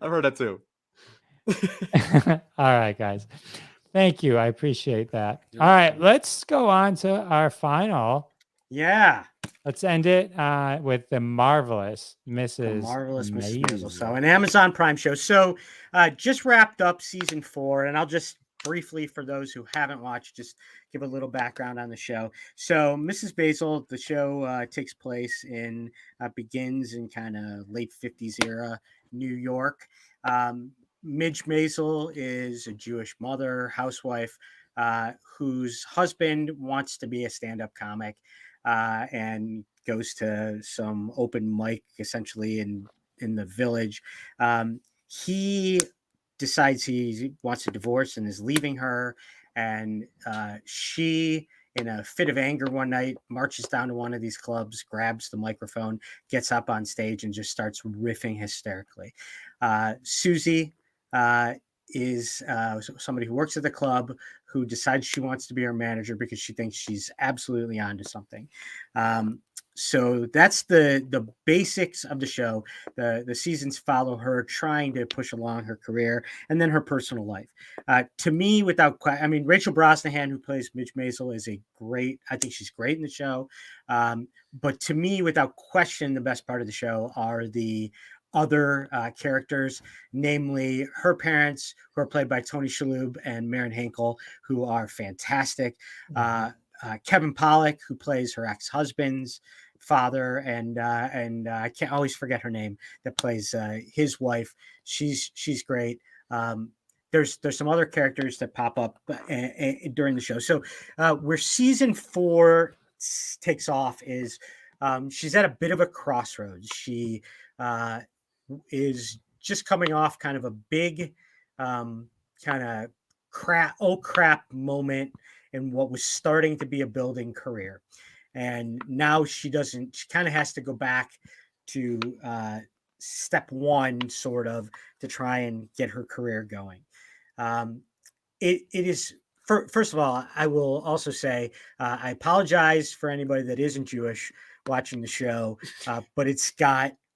I've heard that too. All right, guys. Thank you. I appreciate that. All right, let's go on to our final. yeah, Let's end it with the marvelous Mrs. the marvelous Mrs. Maisel. Maisel. So, an Amazon Prime show. So, just wrapped up season 4, and I'll just briefly, for those who haven't watched, just give a little background on the show. So, Mrs. Maisel, the show takes place in begins in kind of late 50s era New York. Midge Maisel is a Jewish mother, housewife, whose husband wants to be a stand-up comic, and goes to some open mic essentially in the village. He decides he wants a divorce and is leaving her, and she, in a fit of anger one night, marches down to one of these clubs, grabs the microphone, gets up on stage, and just starts riffing hysterically. Susie is somebody who works at the club, who decides she wants to be her manager because she thinks she's absolutely onto something. So that's the basics of the show. The seasons follow her trying to push along her career and then her personal life. To me, I mean, Rachel Brosnahan, who plays Midge Maisel, I think she's great in the show. But to me, without question, the best part of the show are the other characters, namely her parents, who are played by Tony Shalhoub and Maren Henkel, who are fantastic. Kevin Pollak, who plays her ex-husband's father, and I can't always forget her name, that plays his wife. She's great. There's some other characters that pop up during the show. So where season 4 takes off is she's at a bit of a crossroads. She is just coming off kind of a big kind of crap moment in what was starting to be a building career. And now she kind of has to go back to step 1, sort of, to try and get her career going. It is, first of all, I will also say, I apologize for anybody that isn't Jewish watching the show, but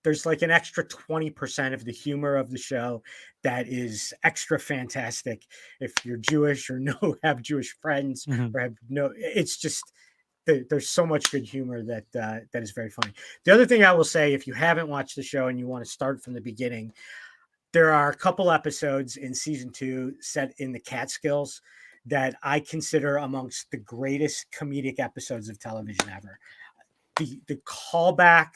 there's like an extra 20% of the humor of the show that is extra fantastic. If you're Jewish or have Jewish friends, or it's just, there's so much good humor that that is very funny. The other thing I will say, if you haven't watched the show and you want to start from the beginning, there are a couple episodes in season 2 set in the Catskills that I consider amongst the greatest comedic episodes of television ever. The callback,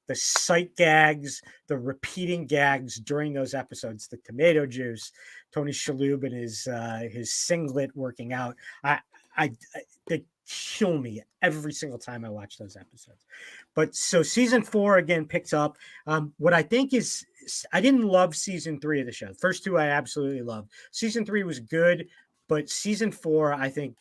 the sight gags, the repeating gags during those episodes, the tomato juice, Tony Shalhoub and his singlet working out. They kill me every single time I watch those episodes. But so season 4 again picks up. What I think is, I didn't love season 3 of the show. First 2 I absolutely loved. Season 3 was good, but season 4 I think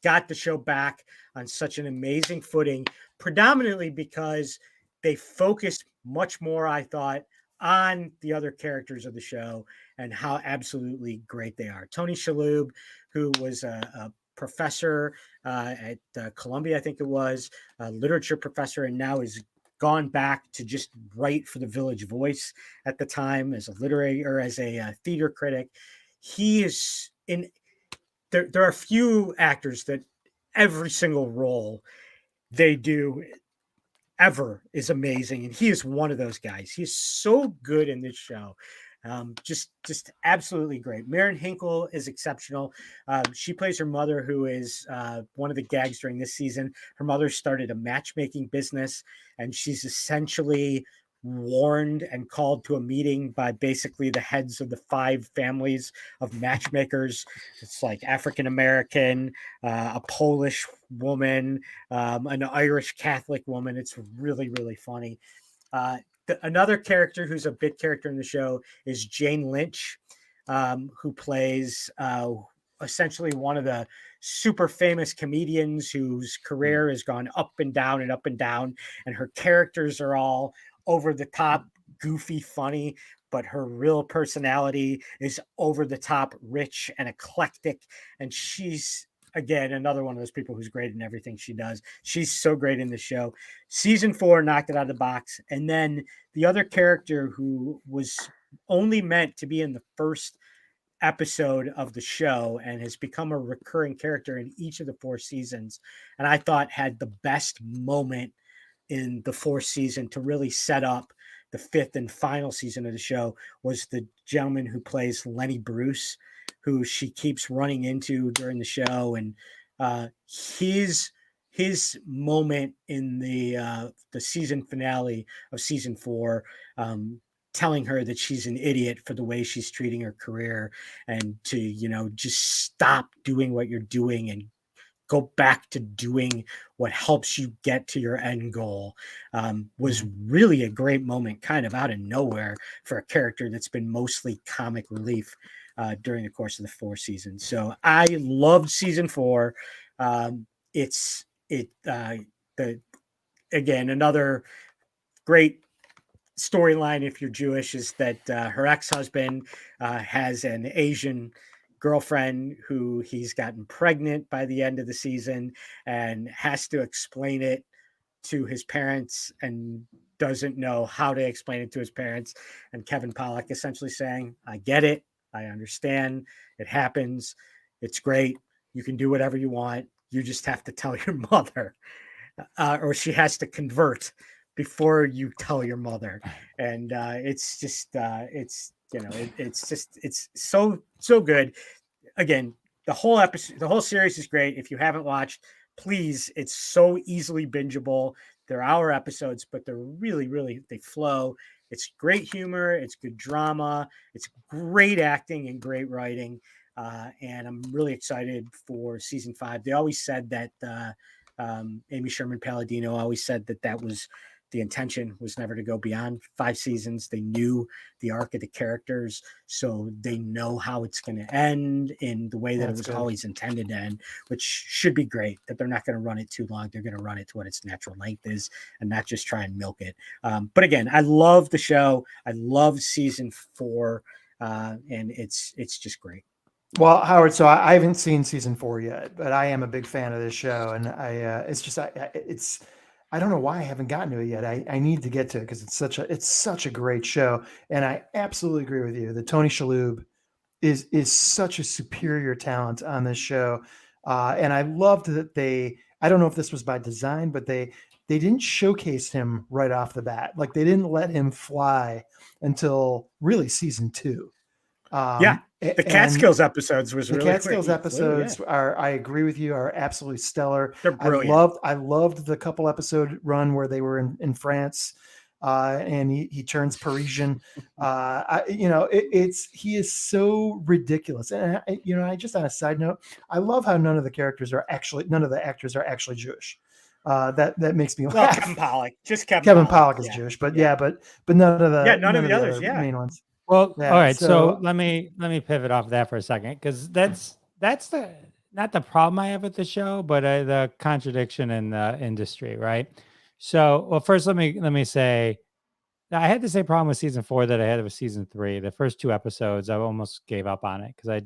got the show back on such an amazing footing, predominantly because they focused much more, I thought, on the other characters of the show and how absolutely great they are. Tony Shalhoub, who was a professor at Columbia, I think it was, a literature professor, and now is gone back to just write for the Village Voice at the time as a literary or as a theater critic. He is in. There are few actors that every single role they do ever is amazing, and he is one of those guys. He's so good in this show. Just absolutely great. Maren Hinkle is exceptional. She plays her mother, who is one of the gags during this season. Her mother started a matchmaking business, and she's essentially warned and called to a meeting by basically the heads of the 5 families of matchmakers. It's like African American, a Polish woman, an Irish Catholic woman. It's really, really funny. Another character who's a bit character in the show is Jane Lynch, who plays essentially one of the super famous comedians whose career has gone up and down and up and down, and her characters are all over the top, goofy, funny, but her real personality is over the top, rich and eclectic. And she's, again, another one of those people who's great in everything she does. She's so great in the show. Season 4 knocked it out of the box. And then the other character who was only meant to be in the first episode of the show and has become a recurring character in each of the 4 seasons, and I thought had the best moment in the 4th season to really set up the 5th and final season of the show, was the gentleman who plays Lenny Bruce, who she keeps running into during the show. And his moment in the season finale of season 4, telling her that she's an idiot for the way she's treating her career, and to, just stop doing what you're doing and go back to doing what helps you get to your end goal, was really a great moment, kind of out of nowhere, for a character that's been mostly comic relief during the course of the 4 seasons. So I loved season 4. Again, another great storyline, if you're Jewish, is that her ex-husband has an Asian girlfriend who he's gotten pregnant by the end of the season, and has to explain it to his parents and doesn't know how to explain it to his parents. And Kevin Pollak essentially saying, I get it. I understand. It happens. It's great. You can do whatever you want. You just have to tell your mother, or she has to convert before you tell your mother. And it's just, it's so good. Again, the whole episode, the whole series is great. If you haven't watched, please, it's so easily bingeable. They're hour episodes, but they're really, really, they flow. It's great humor. It's good drama. It's great acting and great writing. And I'm really excited for season 5. They always said that Amy Sherman Palladino always said that was the intention, was never to go beyond 5 seasons. They knew the arc of the characters, so they know how it's going to end in the way that it was always intended to end, which should be great. That they're not going to run it too long. They're going to run it to what its natural length is, and not just try and milk it. But again, I love the show. I love season 4, and it's just great. Well, Howard, so I haven't seen season 4 yet, but I am a big fan of this show, and I don't know why I haven't gotten to it yet. I need to get to it because it's such a great show, and I absolutely agree with you that Tony Shalhoub is such a superior talent on this show, and I loved that they I don't know if this was by design, but they didn't showcase him right off the bat. Like they didn't let him fly until really season 2. Yeah, the and Catskills episodes was the really Catskills great. episodes are, I agree with you, are absolutely stellar. They're brilliant. I loved the couple episode run where they were in France, and he turns Parisian. He is so ridiculous. And I just, on a side note, I love how none of the actors are actually Jewish. That makes me laugh. Kevin Pollak, just Kevin Pollak is Jewish, but but none of the none of the others, main ones. Well, Yeah, all right. So so- let me pivot off that for a second, because that's the not the problem I have with the show, but the contradiction in the industry, right? So, well, first let me say I had the same problem with season 4 that I had with season 3. The first 2 episodes, I almost gave up on it because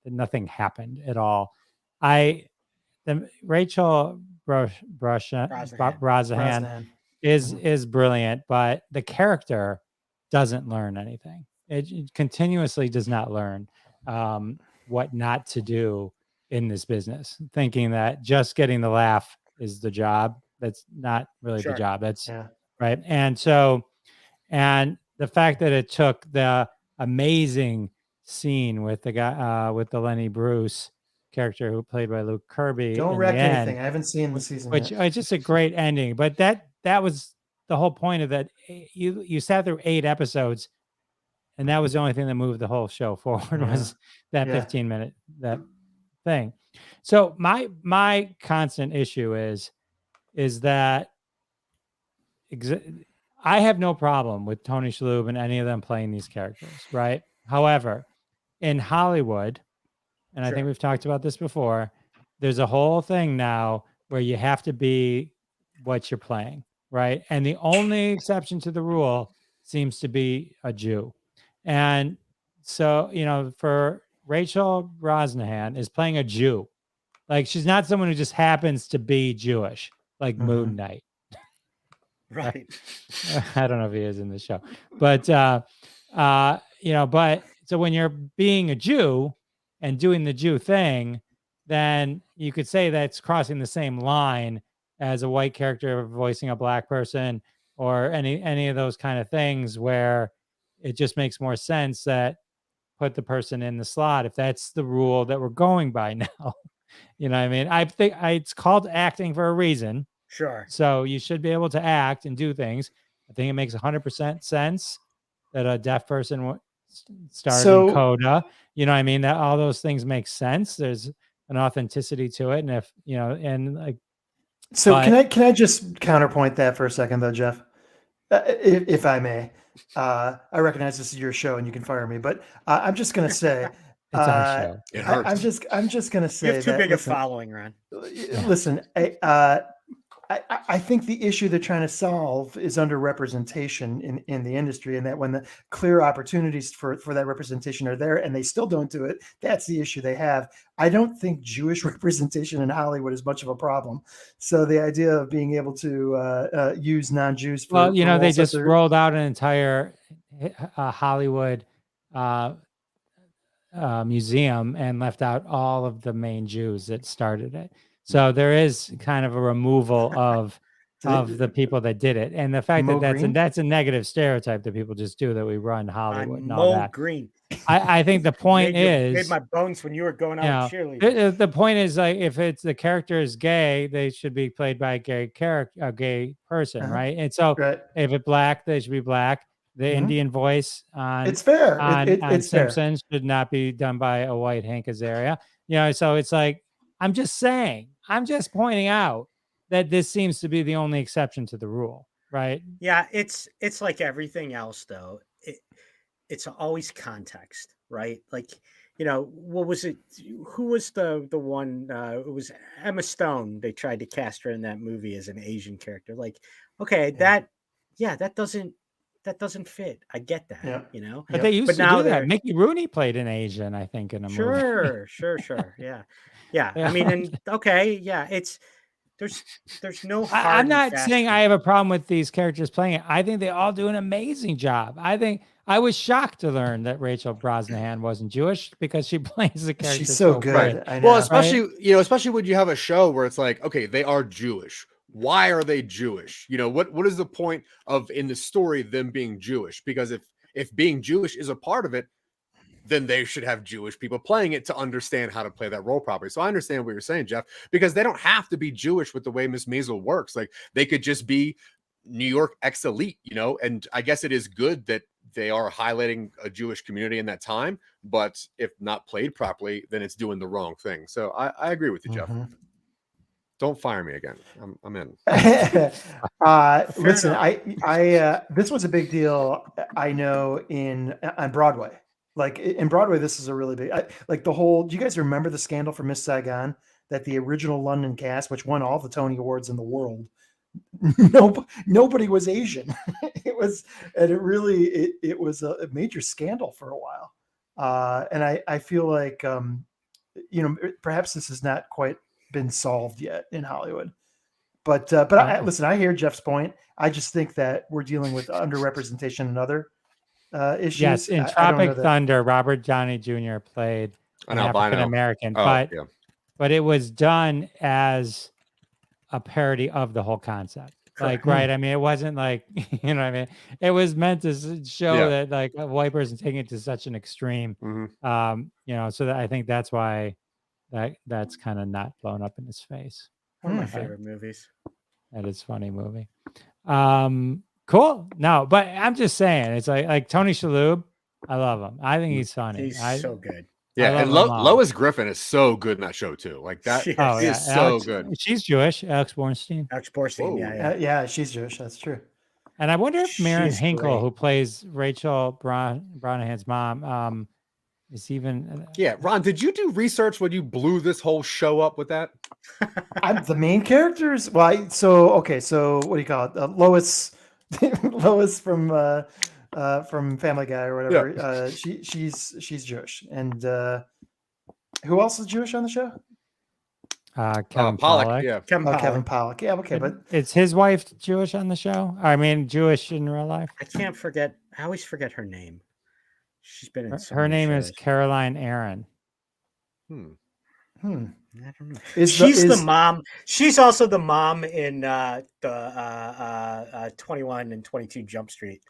nothing happened at all. Rachel Brosnahan is brilliant, but the character doesn't learn anything. It continuously does not learn what not to do in this business, thinking that just getting the laugh is the job. That's not really the job. That's right. And so, and the fact that it took the amazing scene with the guy with the Lenny Bruce character who played by Luke Kirby. Don't wreck anything. I haven't seen the season which yet. It's just a great ending. But that was the whole point of that. You sat through 8 episodes, and that was the only thing that moved the whole show forward was that 15-minute that thing. So my constant issue is that I have no problem with Tony Shalhoub and any of them playing these characters, right? However, in Hollywood, and I think we've talked about this before, there's a whole thing now where you have to be what you're playing, right? And the only exception to the rule seems to be a Jew. And so, for Rachel Brosnahan is playing a Jew. Like, she's not someone who just happens to be Jewish, like Moon Knight. Right. I don't know if he is in the show, but but so when you're being a Jew and doing the Jew thing, then you could say that's crossing the same line as a white character voicing a black person or any of those kind of things where it just makes more sense that put the person in the slot if that's the rule that we're going by now. You know what I mean? I think it's called acting for a reason. Sure. So you should be able to act and do things. I think it makes 100% sense that a deaf person starred in Coda. You know what I mean? That all those things make sense. There's an authenticity to it. And if, and like. So can I just counterpoint that for a second though, Jeff? If I may. I recognize this is your show and you can fire me, but I'm just going to say. It's our show. It hurts. I'm just going to say you have too big a following, Ron. Listen, I think the issue they're trying to solve is underrepresentation in the industry, and that when the clear opportunities for that representation are there and they still don't do it, that's the issue they have. I don't think Jewish representation in Hollywood is much of a problem. So the idea of being able to use non-Jews for they just rolled out an entire Hollywood museum and left out all of the main Jews that started it. So there is kind of a removal of the people that did it, and the fact that that's a negative stereotype that people just do, that we run Hollywood and all that. Green. I think the point made my bones when you were going out cheerleading. The point is, like, if it's the character is gay, they should be played by a gay person, right? And so if it's black, they should be black. The Indian voice on it's fair. It's Simpsons fair. should not be done by a white Hank Azaria. So it's like, I'm just pointing out that this seems to be the only exception to the rule, right? Yeah, it's like everything else, though. It's always context, right? Like, what was it? Who was the one? It was Emma Stone. They tried to cast her in that movie as an Asian character. Like, okay, that doesn't fit. I get that, But they used to do that. Mickey Rooney played an Asian, I think, in a movie. Sure. Yeah. I mean, it's there's no. I'm not saying I have a problem with these characters playing it. I think they all do an amazing job. I think I was shocked to learn that Rachel Brosnahan wasn't Jewish because she plays the character She's so good. Right. I know. Well, especially when you have a show where it's like, okay, they are Jewish. Why are they Jewish? What is the point of in the story them being Jewish? Because if being Jewish is a part of it, then they should have Jewish people playing it to understand how to play that role properly. So I understand what you're saying, Jeff, because they don't have to be Jewish with the way Miss Maisel works. Like they could just be New York ex-elite, and I guess it is good that they are highlighting a Jewish community in that time, but if not played properly, then it's doing the wrong thing. So I agree with you, Jeff. Don't fire me again. I'm in. Listen, I this was a big deal. I know on Broadway. Like in Broadway, this is a really big. Like the whole. Do you guys remember the scandal for Miss Saigon? That the original London cast, which won all the Tony Awards in the world, nobody was Asian. It was a major scandal for a while. And I feel like perhaps this has not quite been solved yet in Hollywood. But listen, I hear Jeff's point. I just think that we're dealing with underrepresentation and other issues. Yes, in Tropic Thunder, Robert Downey Jr. played an African American, but it was done as a parody of the whole concept. Like, right? I mean, it wasn't like what I mean. It was meant to show that like a white person taking it to such an extreme. So that I think that's why that's kind of not blown up in his face. One of my favorite movies. That is a funny movie. Cool. No, but I'm just saying, it's like Tony Shalhoub. I love him. I think he's funny. He's so good. Yeah, and Lois Griffin is so good in that show too. Like that is so good. She's Jewish. Alex Borstein. Yeah, she's Jewish. That's true. And I wonder if Maren Hinkle, who plays Rachel Brosnahan's mom, is even. Yeah, Ron, did you do research when you blew this whole show up with that? I'm the main characters. Well, so what do you call it? Lois from Family Guy or whatever. Yeah. She's Jewish, and who else is Jewish on the show? Kevin Pollak. Yeah, Kevin Pollak. Yeah, okay, but it's his wife Jewish on the show. I mean, Jewish in real life. I always forget her name. She's been in. Her name is Caroline Aaron. I don't know. She's the mom. She's also the mom in the 21 and 22 Jump Street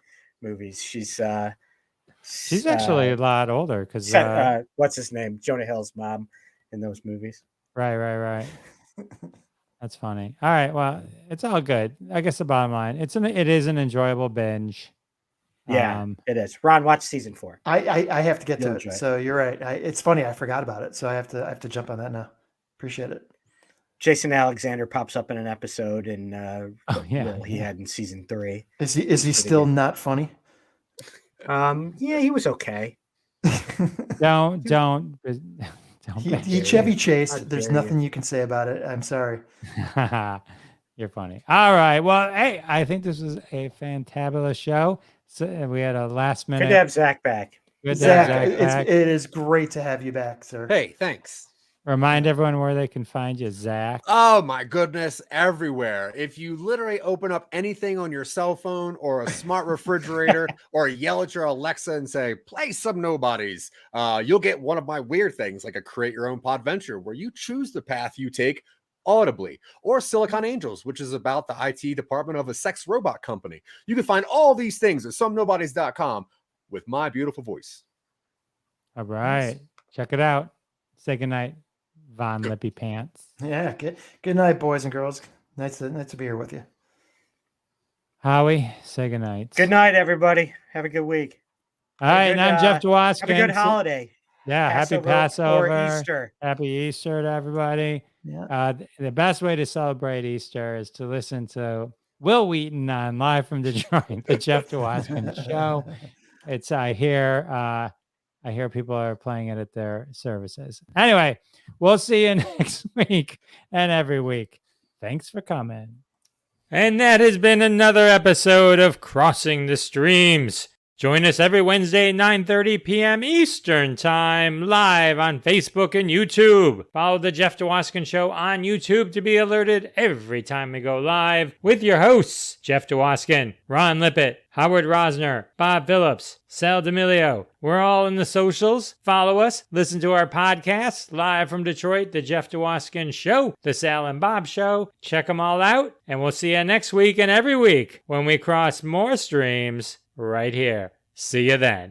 movies. She's actually a lot older because what's his name? Jonah Hill's mom in those movies. Right. That's funny. All right. Well, it's all good. I guess the bottom line, it is an enjoyable binge. Yeah, it is. Ron, watch season 4. I have to get to it. So you're right. It's funny. I forgot about it. So I have to jump on that now. Appreciate it. Jason Alexander pops up in an episode in role he had in season 3. Is he still not funny? Yeah, he was okay. Don't. He Chevy chased. There's nothing you can say about it. I'm sorry. You're funny. All right. Well, hey, I think this was a fantabulous show. So we had a last minute. Good to have Zach back. Zach back. It is great to have you back, sir. Hey, thanks. Remind everyone where they can find you, Zach. Oh my goodness, everywhere. If you literally open up anything on your cell phone or a smart refrigerator or yell at your Alexa and say, play some Nobodies, you'll get one of my weird things like a Create Your Own Podventure where you choose the path you take audibly, or Silicon Angels, which is about the IT department of a sex robot company. You can find all these things at somenobodies.com with my beautiful voice. All right. Check it out. Say goodnight, Von Lippy Pants. Yeah. Good night, boys and girls. Nice to be here with you. Howie, say goodnight. Good night, everybody. Have a good week. All right. And I'm Jeff Dwoskin. Have a good holiday. Yeah. Happy Passover. Or Easter. Happy Easter to everybody. Yeah. The best way to celebrate Easter is to listen to Will Wheaton on Live from Detroit, the Jeff Dwoskin Show. I hear people are playing it at their services. Anyway, we'll see you next week and every week. Thanks for coming. And that has been another episode of Crossing the Streams. Join us every Wednesday, 9:30 p.m. Eastern Time, live on Facebook and YouTube. Follow The Jeff DeWaskin Show on YouTube to be alerted every time we go live with your hosts, Jeff DeWaskin, Ron Lippett, Howard Rosner, Bob Phillips, Sal D'Amelio. We're all in the socials. Follow us. Listen to our podcasts live from Detroit, The Jeff DeWaskin Show, The Sal and Bob Show. Check them all out, and we'll see you next week and every week when we cross more streams right here. See you then.